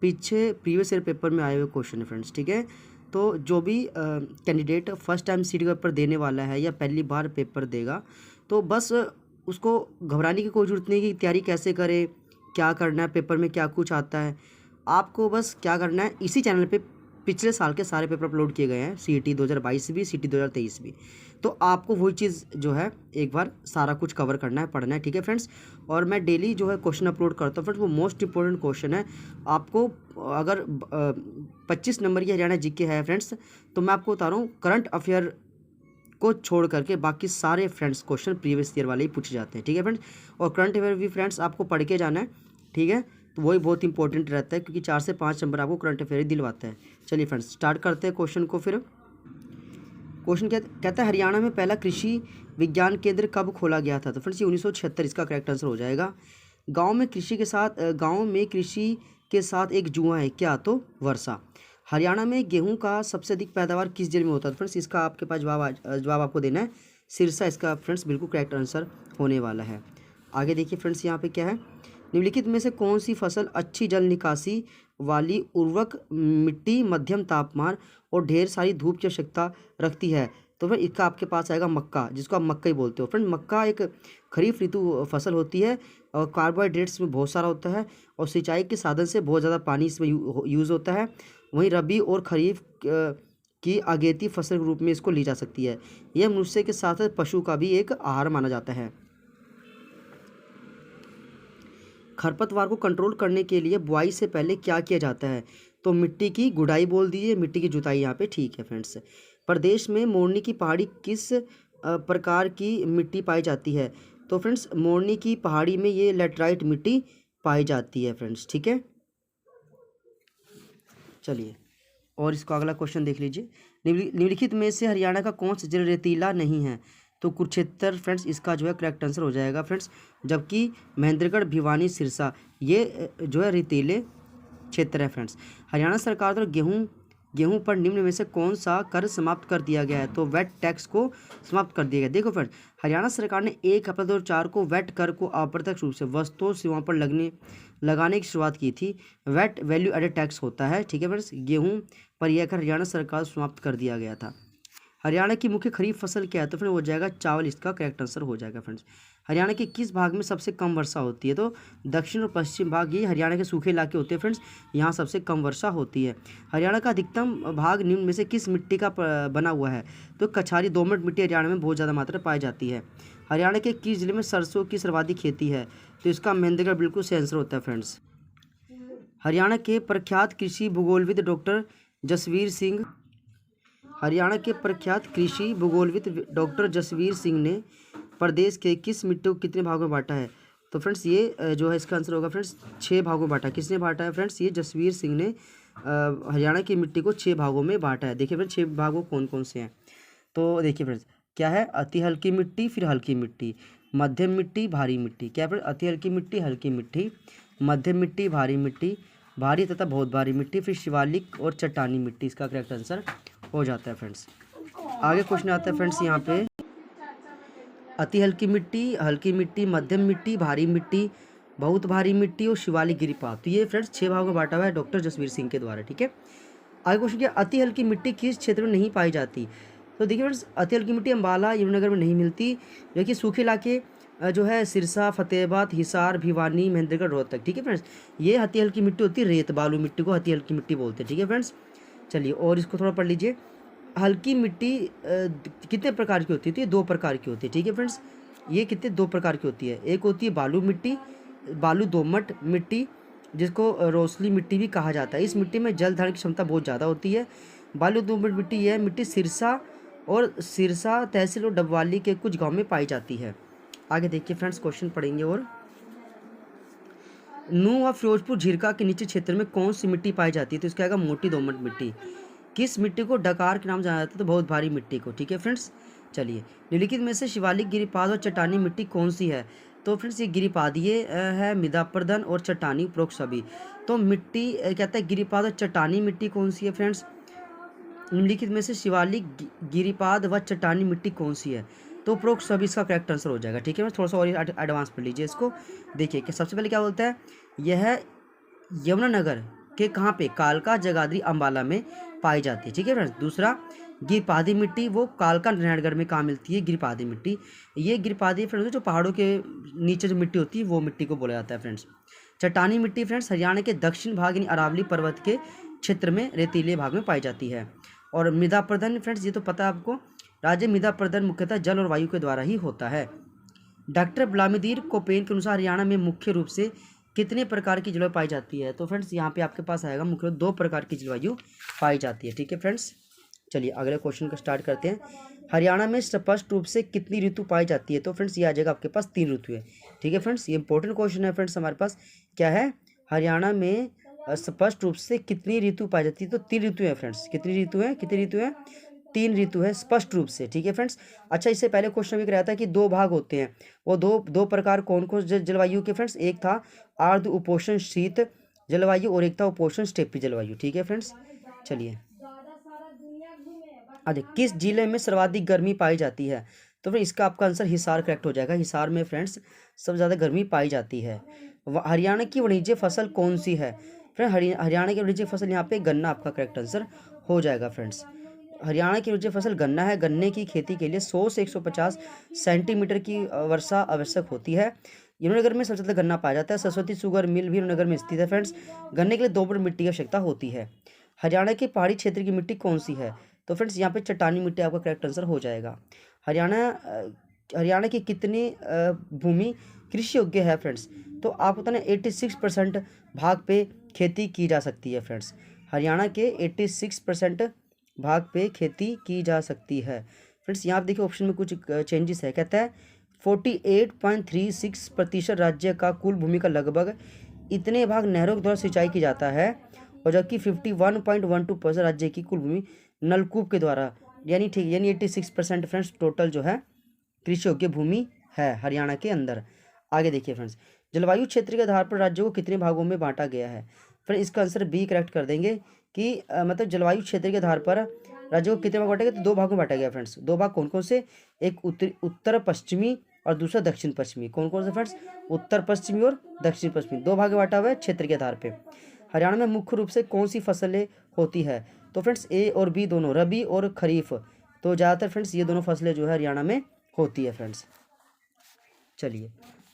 पीछे प्रीवियस ईयर पेपर में आए हुए क्वेश्चन है फ्रेंड्स, ठीक है। तो जो भी कैंडिडेट फर्स्ट टाइम सीटी का पेपर देने वाला है या पहली बार पेपर देगा, तो बस उसको घबराने की कोई ज़रूरत नहीं कि तैयारी कैसे करे, क्या करना है, पेपर में क्या कुछ आता है। आपको बस क्या करना है, इसी चैनल पे पिछले साल के सारे पेपर अपलोड किए गए हैं, सीटी 2022 भी, सीटी 2023 भी। तो आपको वही चीज़ जो है एक बार सारा कुछ कवर करना है, पढ़ना है, ठीक है फ्रेंड्स। और मैं डेली जो है क्वेश्चन अपलोड करता हूँ फ्रेंड्स, वो मोस्ट इंपॉर्टेंट क्वेश्चन है। आपको अगर 25 नंबर की हरियाणा जीके है फ्रेंड्स, तो मैं आपको बता रहा हूँ करंट अफेयर को छोड़ करके बाकी सारे फ्रेंड्स क्वेश्चन प्रीवियस ईयर वाले ही पूछे जाते हैं, ठीक है फ्रेंड्स। और करंट अफेयर भी फ्रेंड्स आपको पढ़ के जाना है, ठीक है। तो वही बहुत इंपॉर्टेंट रहता है क्योंकि 4 से 5 नंबर आपको करंट अफेयर ही दिलवाता है। चलिए फ्रेंड्स स्टार्ट करते हैं क्वेश्चन को। फिर क्वेश्चन कहता है हरियाणा में पहला कृषि विज्ञान केंद्र कब खोला गया था? तो फ्रेंड्स ये 1976 इसका करेक्ट आंसर हो जाएगा। गाँव में कृषि के साथ एक जुआ है क्या? तो वर्षा। हरियाणा में गेहूं का सबसे अधिक पैदावार किस जिले में होता है? फ्रेंड्स इसका आपके पास जवाब आपको देना है सिरसा, इसका फ्रेंड्स बिल्कुल करेक्ट आंसर होने वाला है। आगे देखिए फ्रेंड्स यहाँ पे क्या है, निम्नलिखित में से कौन सी फसल अच्छी जल निकासी वाली उर्वरक मिट्टी, मध्यम तापमान और ढेर सारी धूप की आवश्यकता रखती है? तो फिर इसका आपके पास आएगा मक्का, जिसको आप मक्का ही बोलते हो। फ्रेंड मक्का एक खरीफ ऋतु फसल होती है और कार्बोहाइड्रेट्स में बहुत सारा होता है और सिंचाई के साधन से बहुत ज़्यादा पानी इसमें यूज़ होता है। वहीं रबी और खरीफ की अगेती फसल के रूप में इसको ली जा सकती है। यह मनुष्य के साथ पशु का भी एक आहार माना जाता है। खरपतवार को कंट्रोल करने के लिए बुआई से पहले क्या किया जाता है? तो मिट्टी की गुड़ाई बोल दीजिए, मिट्टी की जुताई यहाँ पे ठीक है फ्रेंड्स। प्रदेश में मोरनी की पहाड़ी किस प्रकार की मिट्टी पाई जाती है? तो फ्रेंड्स मोरनी की पहाड़ी में ये लैटराइट मिट्टी पाई जाती है फ्रेंड्स, ठीक है। चलिए और इसको अगला क्वेश्चन देख लीजिए, निम्नलिखित में से हरियाणा का कौन सा जिला रेतीला नहीं है? तो कुरुक्षेत्र फ्रेंड्स इसका जो है करेक्ट आंसर हो जाएगा फ्रेंड्स। जबकि महेंद्रगढ़, भिवानी, सिरसा ये जो है रेतीले क्षेत्र है फ्रेंड्स। हरियाणा सरकार द्वारा गेहूं पर निम्न में से कौन सा कर समाप्त कर दिया गया है? तो वेट टैक्स को समाप्त कर दिया गया। देखो फ्रेंड्स हरियाणा सरकार ने 1 अप्रैल 2004 को वेट कर को अप्रत्यक्ष रूप से वस्तुओं सेवाओं पर लगाने की शुरुआत की थी। वेट वैल्यू एडेड टैक्स होता है, ठीक है फ्रेंड्स। गेहूं पर यह कर हरियाणा सरकार समाप्त कर दिया गया था। हरियाणा की मुख्य खरीफ फसल क्या है? तो फ्रेंड हो जाएगा चावल, इसका करेक्ट आंसर हो जाएगा फ्रेंड्स। हरियाणा के किस भाग में सबसे कम वर्षा होती है? तो दक्षिण और पश्चिम भाग, ये हरियाणा के सूखे इलाके होते हैं फ्रेंड्स, यहाँ सबसे कम वर्षा होती है। हरियाणा का अधिकतम भाग निम्न में से किस मिट्टी का बना हुआ है? तो कछारी दोमट मिट्टी हरियाणा में बहुत ज़्यादा मात्रा में पाई जाती है। हरियाणा के किस जिले में सरसों की सर्वाधिक खेती है? तो इसका महेंद्रगढ़ बिल्कुल सही आंसर होता है फ्रेंड्स। हरियाणा के प्रख्यात कृषि भूगोलविद डॉक्टर जसवीर सिंह ने प्रदेश के किस मिट्टी को कितने भागों में बांटा है? तो फ्रेंड्स ये जो है इसका आंसर होगा फ्रेंड्स 6 भागों में बांटा। किसने बांटा है फ्रेंड्स? ये जसवीर सिंह ने हरियाणा की मिट्टी को 6 भागों में बांटा है। देखिए फ्रेंड्स 6 भागों कौन कौन से हैं? तो देखिए फ्रेंड्स क्या है, अति हल्की मिट्टी, फिर हल्की मिट्टी, मध्यम मिट्टी, भारी मिट्टी। क्या फ्रेंड्स? अति हल्की मिट्टी, हल्की मिट्टी, मध्यम मिट्टी, भारी मिट्टी, भारी तथा बहुत भारी मिट्टी, फिर शिवालिक और चट्टानी मिट्टी, इसका करेक्ट आंसर हो जाता है फ्रेंड्स। आगे क्वेश्चन आता है फ्रेंड्स यहाँ पे, अति हल्की मिट्टी, मध्यम मिट्टी, भारी मिट्टी, बहुत भारी मिट्टी और शिवालिक गिरिपात। तो ये फ्रेंड्स 6 भागों में बांटा हुआ है डॉक्टर जसवीर सिंह के द्वारा, ठीक है। आगे क्वेश्चन क्या, अति हल्की मिट्टी किस क्षेत्र में नहीं पाई जाती? तो देखिए फ्रेंड्स अति हल्की मिट्टी अम्बाला, यमुनानगर में नहीं मिलती, जबकि सूखे इलाके जो है सिरसा, फतेहाबाद, हिसार, भिवानी, महेंद्रगढ़, रोहतक, ठीक है फ्रेंड्स। ये अति हल्की मिट्टी होती है, रेत बालू मिट्टी को अति हल्की मिट्टी बोलते हैं, ठीक है फ्रेंड्स। चलिए और इसको थोड़ा पढ़ लीजिए। हल्की मिट्टी कितने प्रकार की होती है? तो ये 2 प्रकार की होती है, ठीक है फ्रेंड्स। ये कितने 2 प्रकार की होती है। एक होती है बालू मिट्टी, बालू दोमट मिट्टी, जिसको रोसली मिट्टी भी कहा जाता है। इस मिट्टी में जल धारण की क्षमता बहुत ज़्यादा होती है। बालू दोमट मिट्टी, यह मिट्टी सिरसा तहसील और डबवाली के कुछ गाँव में पाई जाती है। आगे देखिए फ्रेंड्स क्वेश्चन पढ़ेंगे और नूह व फिरोजपुर झीरका के नीचे क्षेत्र में कौन सी मिट्टी पाई जाती है? तो इसका आएगा मोटी दोमट मिट्टी। किस मिट्टी को डकार के नाम जाना जाता है? तो बहुत भारी मिट्टी को। ठीक है फ्रेंड्स, चलिए निम्नलिखित में से शिवालिक, गिरिपाद और चट्टानी मिट्टी कौन सी है? तो फ्रेंड्स ये गिरिपादीय है, मृदापर्दन और चट्टानी उपरोक्त सभी। तो मिट्टी कहता है गिरिपाद और चट्टानी मिट्टी कौन सी है फ्रेंड्स? निम्नलिखित में से शिवालिक, गिरिपाद व चट्टानी मिट्टी कौन सी है? तो उपरोक्त सभी इसका करेक्ट आंसर हो जाएगा। ठीक है, मैं थोड़ा सा और एडवांस पढ़ लीजिए इसको। देखिए कि सबसे पहले क्या बोलता है, यह यमुनानगर के कहाँ पे? कालका, जगाधरी, अंबाला में पाई जाती है। ठीक है फ्रेंड्स। दूसरा, गिरिपादी मिट्टी वो कालका नारायणगढ़ में कहाँ मिलती है? गिरिपादी मिट्टी। ये गिरिपादी फ्रेंड्स जो पहाड़ों के नीचे जो मिट्टी होती है वो मिट्टी को बोला जाता है फ्रेंड्स। चट्टानी मिट्टी फ्रेंड्स हरियाणा के दक्षिण भाग यानी अरावली पर्वत के क्षेत्र में रेतीले भाग में पाई जाती है। और मृदा प्रदन फ्रेंड्स ये तो पता है आपको, राज्य मृदा प्रदन मुख्यतः जल और वायु के द्वारा ही होता है। डॉक्टर व्लादिमीर कोपेन के अनुसार हरियाणा में मुख्य रूप से कितने प्रकार की जलवायु पाई जाती है? तो फ्रेंड्स यहाँ पे आपके पास आएगा मुख्य 2 प्रकार की जलवायु पाई जाती है। ठीक है फ्रेंड्स, चलिए अगले क्वेश्चन का स्टार्ट करते हैं। हरियाणा में स्पष्ट रूप से कितनी ऋतु पाई जाती है? तो फ्रेंड्स ये आ जाएगा आपके पास 3 ऋतु है। ठीक है फ्रेंड्स, ये इंपॉर्टेंट क्वेश्चन है फ्रेंड्स। हमारे पास क्या है, हरियाणा में स्पष्ट रूप से कितनी ऋतु पाई जाती है? तो 3 ऋतु है फ्रेंड्स। कितनी ऋतु है? 3 ऋतु है स्पष्ट रूप से। ठीक है फ्रेंड्स। अच्छा, इससे पहले क्वेश्चन भी कराया था कि 2 भाग होते हैं, वो दो प्रकार कौन कौन जलवायु के फ्रेंड्स? एक था आर्द्र उपोष्ण शीत जलवायु और एक था उपोष्ण स्टेपी जलवायु। ठीक है फ्रेंड्स, चलिए अरे किस जिले में सर्वाधिक गर्मी पाई जाती है? तो फिर इसका आपका आंसर हिसार करेक्ट हो जाएगा। हिसार में फ्रेंड्स सबसे ज़्यादा गर्मी पाई जाती है। हरियाणा की वाणिज्य फसल कौन सी है? फ्रेंड हरियाणा की वाणिज्य फसल यहाँ पे गन्ना आपका करेक्ट आंसर हो जाएगा फ्रेंड्स। हरियाणा की वाणिज्य फसल गन्ना है। गन्ने की खेती के लिए 100 से 150 सेंटीमीटर की वर्षा आवश्यक होती है। यमुनानगर में सबसे ज़्यादा गन्ना पाया जाता है। सरस्वती शुगर मिल भी यमुनानगर में स्थित है फ्रेंड्स। गन्ने के लिए दोमट मिट्टी की आवश्यकता होती है। हरियाणा के पहाड़ी क्षेत्र की मिट्टी कौन सी है? तो फ्रेंड्स यहाँ पे चट्टानी मिट्टी आपका करेक्ट आंसर हो जाएगा। हरियाणा की कितनी भूमि कृषि योग्य है फ्रेंड्स? तो आपको पता ना 86% भाग पे खेती की जा सकती है फ्रेंड्स। हरियाणा के 86% भाग पे खेती की जा सकती है फ्रेंड्स। यहाँ आप देखिए ऑप्शन में कुछ चेंजेस है। कहता है 48.36% राज्य का कुल भूमि का लगभग इतने भाग नहरों के द्वारा सिंचाई की जाता है, और जबकि 51.12% राज्य की कुल भूमि नलकूप के द्वारा, यानी 86% फ्रेंड्स टोटल जो है कृषि योग्य भूमि है हरियाणा के अंदर। आगे देखिए फ्रेंड्स, जलवायु क्षेत्र के आधार पर राज्यों को कितने भागों में बांटा गया है? फ्रेंड इसका आंसर बी करेक्ट कर देंगे कि मतलब जलवायु क्षेत्र के आधार पर राज्यों को कितने भाग बांटा गया? तो 2 भागों में बांटा गया फ्रेंड्स। 2 भाग कौन कौन से? एक उत्तर पश्चिमी और दूसरा दक्षिण पश्चिमी। कौन कौन से फ्रेंड्स? उत्तर पश्चिमी और दक्षिण पश्चिमी 2 भाग में बांटा हुआ है क्षेत्र के आधार पर। हरियाणा में मुख्य रूप से कौन सी फसलें होती है? तो फ्रेंड्स ए और बी दोनों, रबी और खरीफ। तो ज़्यादातर फ्रेंड्स ये दोनों फसलें जो है हरियाणा में होती है फ्रेंड्स। चलिए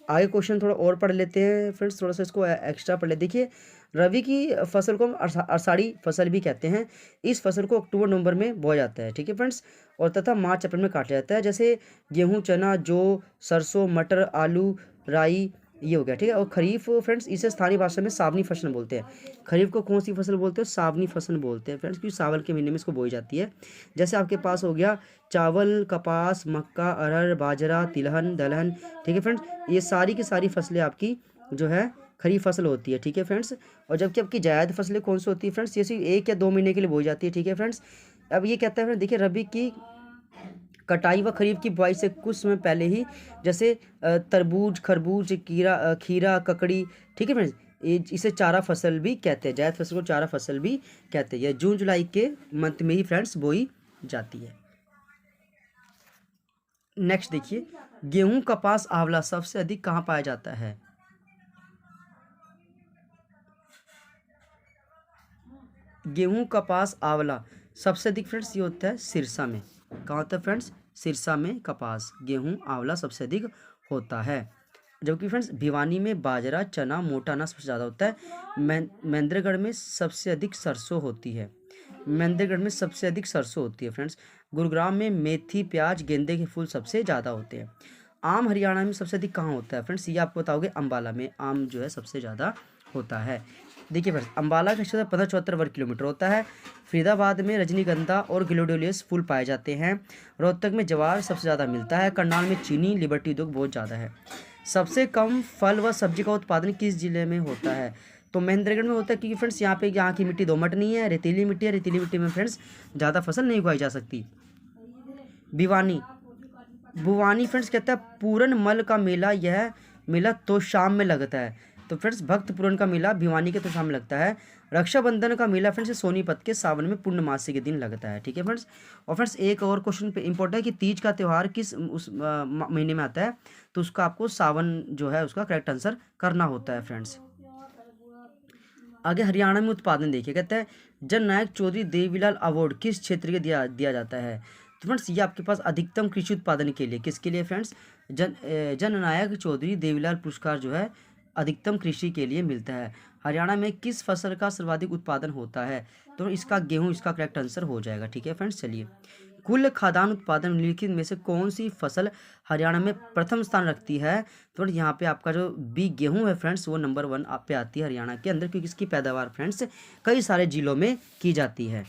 आगे क्वेश्चन थोड़ा और पढ़ लेते हैं फ्रेंड्स, थोड़ा सा इसको एक्स्ट्रा पढ़ ले। देखिए रबी की फसल को हम आषाढ़ी फसल भी कहते हैं। इस फसल को अक्टूबर नवंबर में बोया जाता है। ठीक है फ्रेंड्स, और तथा मार्च अप्रैल में काटा जाता है। जैसे गेहूँ, चना, जौ, सरसों, मटर, आलू, राई, ये हो गया। ठीक है, और खरीफ फ्रेंड्स इसे स्थानीय भाषा में सावनी फसल बोलते हैं। खरीफ को कौन सी फसल बोलते हैं? सावनी फसल बोलते हैं फ्रेंड्स, क्योंकि सावन के महीने में इसको बोई जाती है। जैसे आपके पास हो गया चावल, कपास, मक्का, अरहर, बाजरा, तिलहन, दलहन। ठीक है फ्रेंड्स, ये सारी की सारी फसलें आपकी जो है खरीफ फसल होती है। ठीक है फ्रेंड्स, और जबकि आपकी जायद फसलें कौन सी होती है फ्रेंड्स? ये सिर्फ 1 या 2 महीने के लिए बोई जाती है। ठीक है फ्रेंड्स, अब ये कहता है फ्रेंड्स देखिए रबी की कटाई व खरीफ की बुआई से कुछ समय पहले ही, जैसे तरबूज, खरबूज, खीरा, ककड़ी। ठीक है फ्रेंड्स, इसे चारा फसल भी कहते हैं। जायद फसल को चारा फसल भी कहते हैं। यह जून जुलाई के मंथ में ही फ्रेंड्स बोई जाती है। नेक्स्ट देखिए, गेहूं, कपास, आंवला सबसे अधिक कहाँ पाया जाता है? गेहूं, कपास, आंवला सबसे अधिक फ्रेंड्स ये होता है सिरसा में। कहाँ होता है फ्रेंड्स? सिरसा में कपास, गेहूं, आंवला सबसे अधिक होता है। जबकि फ्रेंड्स भिवानी में बाजरा, चना, मोटा अनाज सबसे ज़्यादा होता है। महेंद्रगढ़ में सबसे अधिक सरसों होती है। महेंद्रगढ़ में सबसे अधिक सरसों होती है फ्रेंड्स। गुरुग्राम में मेथी, प्याज, गेंदे के फूल सबसे ज़्यादा होते हैं। आम हरियाणा में सबसे अधिक कहाँ होता है फ्रेंड्स? ये आपको बताओगे, अम्बाला में आम जो है सबसे ज़्यादा होता है। देखिए फ्रेंड्स, अम्बाला का क्षेत्र 1574 वर्ग किलोमीटर होता है। फरीदाबाद में रजनीगंधा और ग्लोडियोलस फूल पाए जाते हैं। रोहतक में जवार सबसे ज़्यादा मिलता है। करनाल में चीनी, लिबर्टी उद्योग बहुत ज़्यादा है। सबसे कम फल व सब्जी का उत्पादन किस जिले में होता है? तो महेंद्रगढ़ में होता है, क्योंकि फ्रेंड्स यहाँ की मिट्टी दोमट नहीं है, रेतीली मिट्टी है, रेतीली मिट्टी में फ्रेंड्स ज़्यादा फसल नहीं उगाई जा सकती। भिवानी भुवानी फ्रेंड्स कहता है पूरन मल का मेला, यह मेला तो शाम में लगता है। तो फ्रेंड्स भक्त पूरन का मेला भिवानी के तो शाम में लगता है। रक्षाबंधन का मेला फ्रेंड्स सोनीपत के सावन में पूर्णमासी के दिन लगता है। ठीक है फ्रेंड्स। और फ्रेंड्स एक और क्वेश्चन पे इंपॉर्टेंट है कि तीज का त्यौहार किस उस महीने में आता है, तो उसका आपको सावन जो है उसका करेक्ट आंसर करना होता है फ्रेंड्स। आगे हरियाणा में उत्पादन देखिए, कहता है जननायक चौधरी देवीलाल अवार्ड किस क्षेत्र के दिया जाता है? तो फ्रेंड्स ये आपके पास अधिकतम कृषि उत्पादन के लिए, किसके लिए फ्रेंड्स? जननायक चौधरी देवीलाल पुरस्कार जो है अधिकतम कृषि के लिए मिलता है। हरियाणा में किस फसल का सर्वाधिक उत्पादन होता है? तो इसका गेहूं इसका करेक्ट आंसर हो जाएगा। ठीक है फ्रेंड्स। चलिए, कुल खाद्यान्न उत्पादन निम्नलिखित में से कौन सी फसल हरियाणा में प्रथम स्थान रखती है? तो यहाँ पे आपका जो बी गेहूं है फ्रेंड्स वो नंबर 1 आप पे आती है हरियाणा के अंदर, क्योंकि इसकी पैदावार फ्रेंड्स कई सारे जिलों में की जाती है।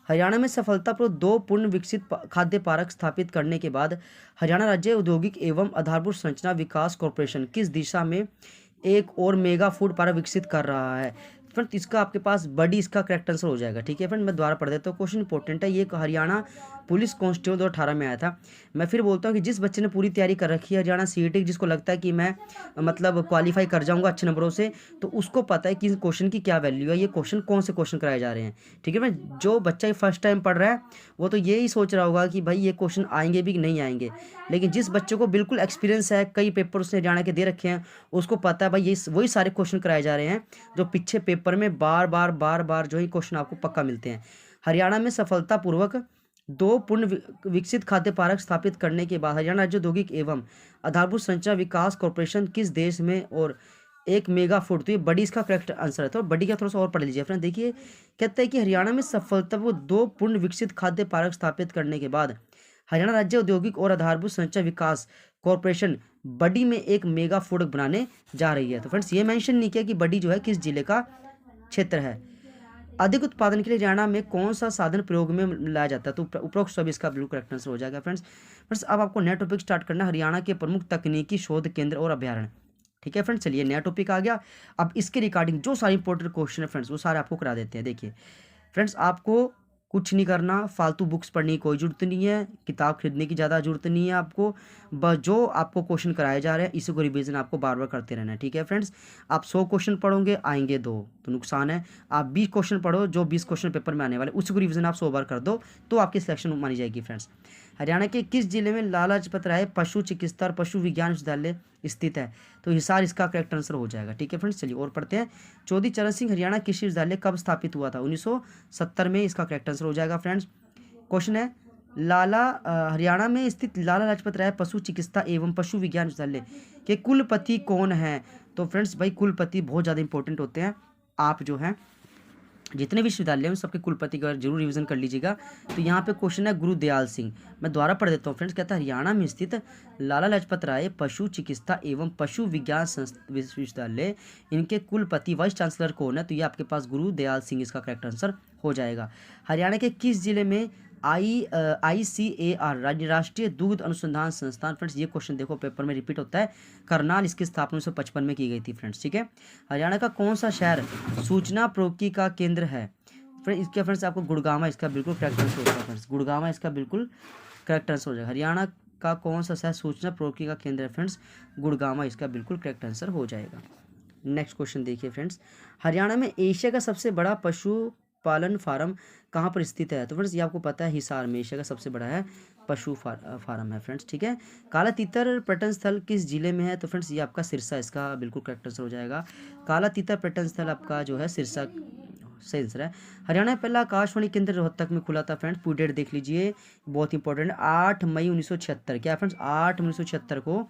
हरियाणा में सफलतापूर्वक 2 पूर्ण विकसित खाद्य पार्क स्थापित करने के बाद हरियाणा राज्य औद्योगिक एवं आधारभूत संरचना विकास कॉर्पोरेशन किस दिशा में एक और मेगा फूड पार्क विकसित कर रहा है? फ्रेंड इसका आपके पास बड़ी इसका करेक्ट आंसर हो जाएगा। ठीक है फ्रेंड, मैं दोबारा पढ़ देता हूँ, क्वेश्चन इंपॉर्टेंट है। ये हरियाणा पुलिस कांस्टेबल 2018 में आया था। मैं फिर बोलता हूँ कि जिस बच्चे ने पूरी तैयारी कर रखी है हरियाणा सीईटी, जिसको लगता है कि मैं मतलब क्वालिफाई कर जाऊंगा अच्छे नंबरों से, तो उसको पता है कि इस क्वेश्चन की क्या वैल्यू है, ये क्वेश्चन कौन से क्वेश्चन कराए जा रहे हैं। ठीक है फ्रेंड, जो बच्चा फर्स्ट टाइम पढ़ रहा है वो तो यही सोच रहा होगा कि भाई ये क्वेश्चन आएंगे भी कि नहीं आएंगे, लेकिन जिस बच्चे को बिल्कुल एक्सपीरियंस है, कई पेपर उसने हरियाणा के दे रखे हैं, उसको पता है भाई ये वही सारे क्वेश्चन कराए जा रहे हैं जो पीछे पेपर में बार बार जो ही क्वेश्चन आपको पक्का मिलते हैं। हरियाणा में सफलतापूर्वक 2 पूर्ण विकसित खाद्य पार्क स्थापित करने के बाद हरियाणा राज्य औद्योगिक एवं आधारभूत संरचना विकास कॉर्पोरेशन किस देश में और एक मेगा फूड, तो ये बड़ी इसका करेक्ट आंसर है। तो बड़ी का थोड़ा सा और पढ़ लीजिए फ्रेंड। देखिए कहता है कि हरियाणा में सफलतापूर्वक 2 पूर्ण विकसित खाद्य पार्क स्थापित करने के बाद हरियाणा राज्य औद्योगिक और आधारभूत संरचना विकास कॉर्पोरेशन बड़ी में एक मेगा फूड बनाने जा रही है। तो फ्रेंड्स ये मेंशन नहीं किया कि बड़ी जो है किस जिले का क्षेत्र है। अधिक उत्पादन के लिए हरियाणा में कौन सा साधन प्रयोग में लाया जाता है? तो उपरोक्त सभी इसका बिल्कुल करेक्ट आंसर हो जाएगा फ्रेंड्स। अब आपको नया टॉपिक स्टार्ट करना, हरियाणा के प्रमुख तकनीकी शोध केंद्र और अभ्यारण्य। ठीक है फ्रेंड्स, चलिए नया टॉपिक आ गया। अब इसके रिगार्डिंग जो सारे इंपॉर्टेंट क्वेश्चन है फ्रेंड्स वो सारे आपको करा देते हैं। देखिए फ्रेंड्स, आपको कुछ नहीं करना, फालतू बुक्स पढ़ने की कोई ज़रूरत नहीं है, किताब खरीदने की ज़्यादा ज़रूरत नहीं है आपको, बस जो आपको क्वेश्चन कराए जा रहे हैं इसी को रिवीजन आपको बार बार करते रहना है। ठीक है फ्रेंड्स, आप 100 क्वेश्चन पढ़ोगे आएंगे 2, तो नुकसान है। आप 20 क्वेश्चन पढ़ो, जो 20 क्वेश्चन पेपर में आने वाले उसी को रिवीजन आप 100 बार कर दो तो आपकी सिलेक्शन मानी जाएगी फ्रेंड्स। हरियाणा के किस जिले में लाला लाजपत राय पशु चिकित्सा और पशु विज्ञान विश्वविद्यालय स्थित है? तो हिसार इसका करेक्ट आंसर हो जाएगा। ठीक है फ्रेंड्स, चलिए और पढ़ते हैं। चौधरी चरण सिंह हरियाणा कृषि विश्वविद्यालय कब स्थापित हुआ था? 1970 में, इसका करेक्ट आंसर हो जाएगा फ्रेंड्स। क्वेश्चन है हरियाणा में स्थित लाला लाजपत राय पशु चिकित्सा एवं पशु विज्ञान विश्वविद्यालय के कुलपति कौन है? तो फ्रेंड्स भाई कुलपति बहुत ज़्यादा इंपॉर्टेंट होते हैं। आप जो है जितने विश्वविद्यालय हैं सबके कुलपति का जरूर रिवीजन कर लीजिएगा। तो यहाँ पे क्वेश्चन है गुरुदयाल सिंह, मैं दोबारा पढ़ देता हूँ फ्रेंड्स। कहता है हरियाणा में स्थित लाला लाजपत राय पशु चिकित्सा एवं पशु विज्ञान विश्वविद्यालय, इनके कुलपति वाइस चांसलर कौन है? तो ये आपके पास गुरुदयाल सिंह इसका करेक्ट आंसर हो जाएगा। हरियाणा के किस जिले में ICAR राष्ट्रीय दुग्ध अनुसंधान संस्थान, फ्रेंड्स ये क्वेश्चन देखो पेपर में रिपीट होता है, करनाल इसकी स्थापना 1955 में की गई थी फ्रेंड्स। ठीक है, हरियाणा का कौन सा शहर सूचना प्रौद्योगिकी का केंद्र है? फ्रेंड्स इसके फ्रेंड्स आपको गुड़गांव इसका बिल्कुल करेक्ट आंसर हो जाएगा फ्रेंड्स, गुड़गांव इसका बिल्कुल करेक्ट आंसर हो जाएगा। हरियाणा का कौन सा शहर सूचना प्रौद्योगिकी का केंद्र है? फ्रेंड्स गुड़गांव इसका बिल्कुल करेक्ट आंसर हो जाएगा। नेक्स्ट क्वेश्चन देखिए फ्रेंड्स, हरियाणा में एशिया का सबसे बड़ा पशु पालन फार्म कहाँ पर स्थित है? तो फ्रेंड्स ये आपको पता है हिसार में एशिया का सबसे बड़ा है पशु फार्म है फ्रेंड्स। ठीक है, काला तीतर पर्यटन स्थल किस जिले में है? तो फ्रेंड्स ये आपका सिरसा इसका बिल्कुल करेक्ट आंसर हो जाएगा। काला तीतर पर्यटन स्थल आपका जो है सिरसा सही आंसर है। हरियाणा में पहला आकाशवाणी केंद्र रोहतक में खुला था फ्रेंड्स, पूरी डेट देख लीजिए बहुत इंपॉर्टेंट, 8 मई 1976। क्या फ्रेंड्स 8 मई 1976 को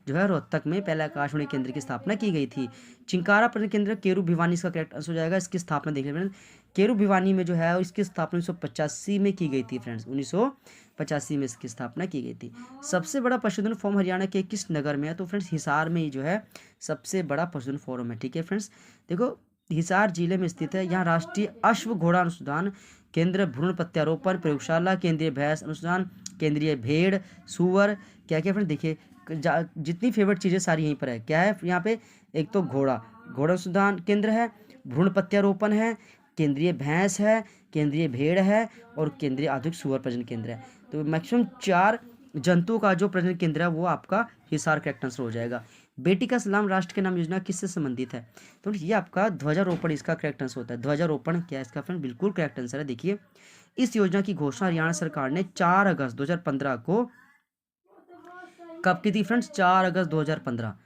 जो है रोहतक में पहला आकाशवाणी केंद्र की स्थापना की गई थी। चिंकारा पर्यटन केंद्र केरू भिवानी इसका करेक्ट आंसर हो जाएगा। इसकी स्थापना देखिए फ्रेंड्स, केरू भिवानी में जो है इसकी स्थापना 1985 में की गई थी फ्रेंड्स, 1985 में इसकी स्थापना की गई थी। सबसे बड़ा पशुधन फॉर्म हरियाणा के किस नगर में है? तो फ्रेंड्स हिसार में ही जो है सबसे बड़ा पशुधन फॉर्म है। ठीक है फ्रेंड्स, देखो हिसार जिले में स्थित है। यहाँ राष्ट्रीय अश्व घोड़ा अनुसंधान केंद्र, भ्रूण प्रत्यारोपण प्रयोगशाला, केंद्रीय भैंस अनुसंधान, केंद्रीय भेड़ सुअर क्या क्या फ्रेंड देखिए जितनी फेवरेट चीज़ें सारी यहीं पर है। क्या है यहाँ पे? एक तो घोड़ा अनुसंधान केंद्र है, भ्रूण प्रत्यारोपण है, केंद्रीय भैंस है, केंद्रीय भेड़ है और केंद्रीय आधुनिक सुअर प्रजनन केंद्र है। तो मैक्सिमम 4 जंतुओं का जो प्रजनन केंद्र है वो आपका हिसार करेक्ट आंसर हो जाएगा। बेटी का सलाम राष्ट्र के नाम योजना किससे संबंधित है? तो ये आपका ध्वजारोपण इसका करेक्ट आंसर होता है। ध्वजारोपण क्या है इसका फ्रेंड? बिल्कुल करेक्ट आंसर है। देखिए, इस योजना की घोषणा हरियाणा सरकार ने 4 अगस्त 2015 को कब की थी फ्रेंड्स? 4 अगस्त 2015।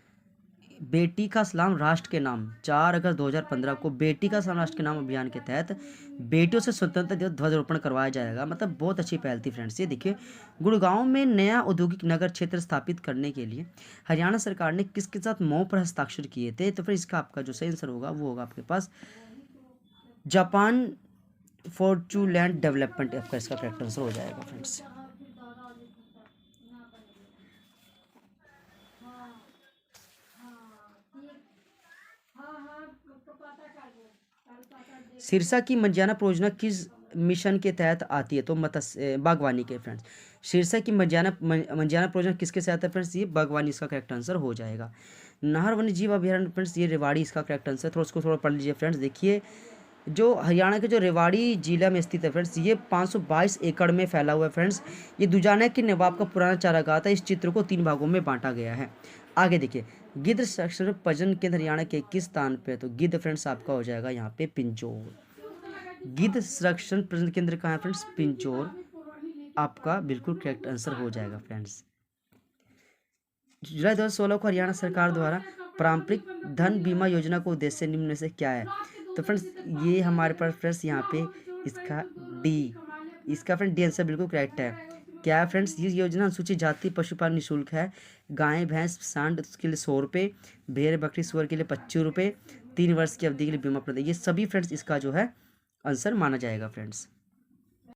बेटी का सलाम राष्ट्र के नाम 4 अगस्त 2015 को बेटी का सलाम राष्ट्र के नाम अभियान के तहत बेटियों से स्वतंत्रता दिवस ध्वजारोपण करवाया जाएगा। मतलब बहुत अच्छी पहल थी फ्रेंड्स। ये देखिए, गुड़गांव में नया औद्योगिक नगर क्षेत्र स्थापित करने के लिए हरियाणा सरकार ने किसके साथ मऊ पर हस्ताक्षर किए थे? तो फिर इसका आपका जो सही आंसर होगा वो होगा आपके पास जापान फॉर्चूलैंड डेवलपमेंट। आपका इसका करेक्ट आंसर हो जाएगा फ्रेंड्स। सिरसा की मंजियाना परियोजना किस मिशन के तहत आती है? तो मत्स्य बागवानी के फ्रेंड्स। सिरसा की मंजियाना परियोजना किसके तहत है फ्रेंड्स? ये बागवानी इसका करेक्ट आंसर हो जाएगा। नाहर वन्य जीव अभयारण्य फ्रेंड्स, ये रेवाड़ी इसका करेक्ट आंसर। थोड़ा उसको थोड़ा पढ़ लीजिए फ्रेंड्स। देखिए, जो हरियाणा के जो रेवाड़ी जिला में स्थित है फ्रेंड्स, ये 522 एकड़ में फैला हुआ है फ्रेंड्स। ये दुजाना के नवाब का पुराना चारागाह था। इस चित्र को 3 भागों में बांटा गया है। आगे देखिए, गिद्ध संरक्षण प्रजनन केंद्र हरियाणा के किस स्थान पे है? तो गिद्ध फ्रेंड्स आपका हो जाएगा यहाँ पे पिंजौर। गिद्ध संरक्षण प्रजनन केंद्र कहाँ है फ्रेंड्स? पिंजौर आपका बिल्कुल करेक्ट आंसर हो जाएगा फ्रेंड्स। जुलाई 2016 को हरियाणा सरकार द्वारा पारंपरिक धन बीमा योजना को उद्देश्य निम्न में से क्या है? तो फ्रेंड्स ये हमारे पास फ्रेंड्स यहाँ पे इसका डी, इसका फ्रेंड डी आंसर बिल्कुल करेक्ट है। क्या है फ्रेंड्स? ये योजना अनुसूचित जाति पशुपालन निःशुल्क है। गाय भैंस सांड के लिए 100 रुपये, भेड़ बकरी सुअर के लिए 25 रुपये, 3 वर्ष की अवधि के लिए बीमा प्रदान। ये सभी फ्रेंड्स इसका जो है आंसर माना जाएगा फ्रेंड्स।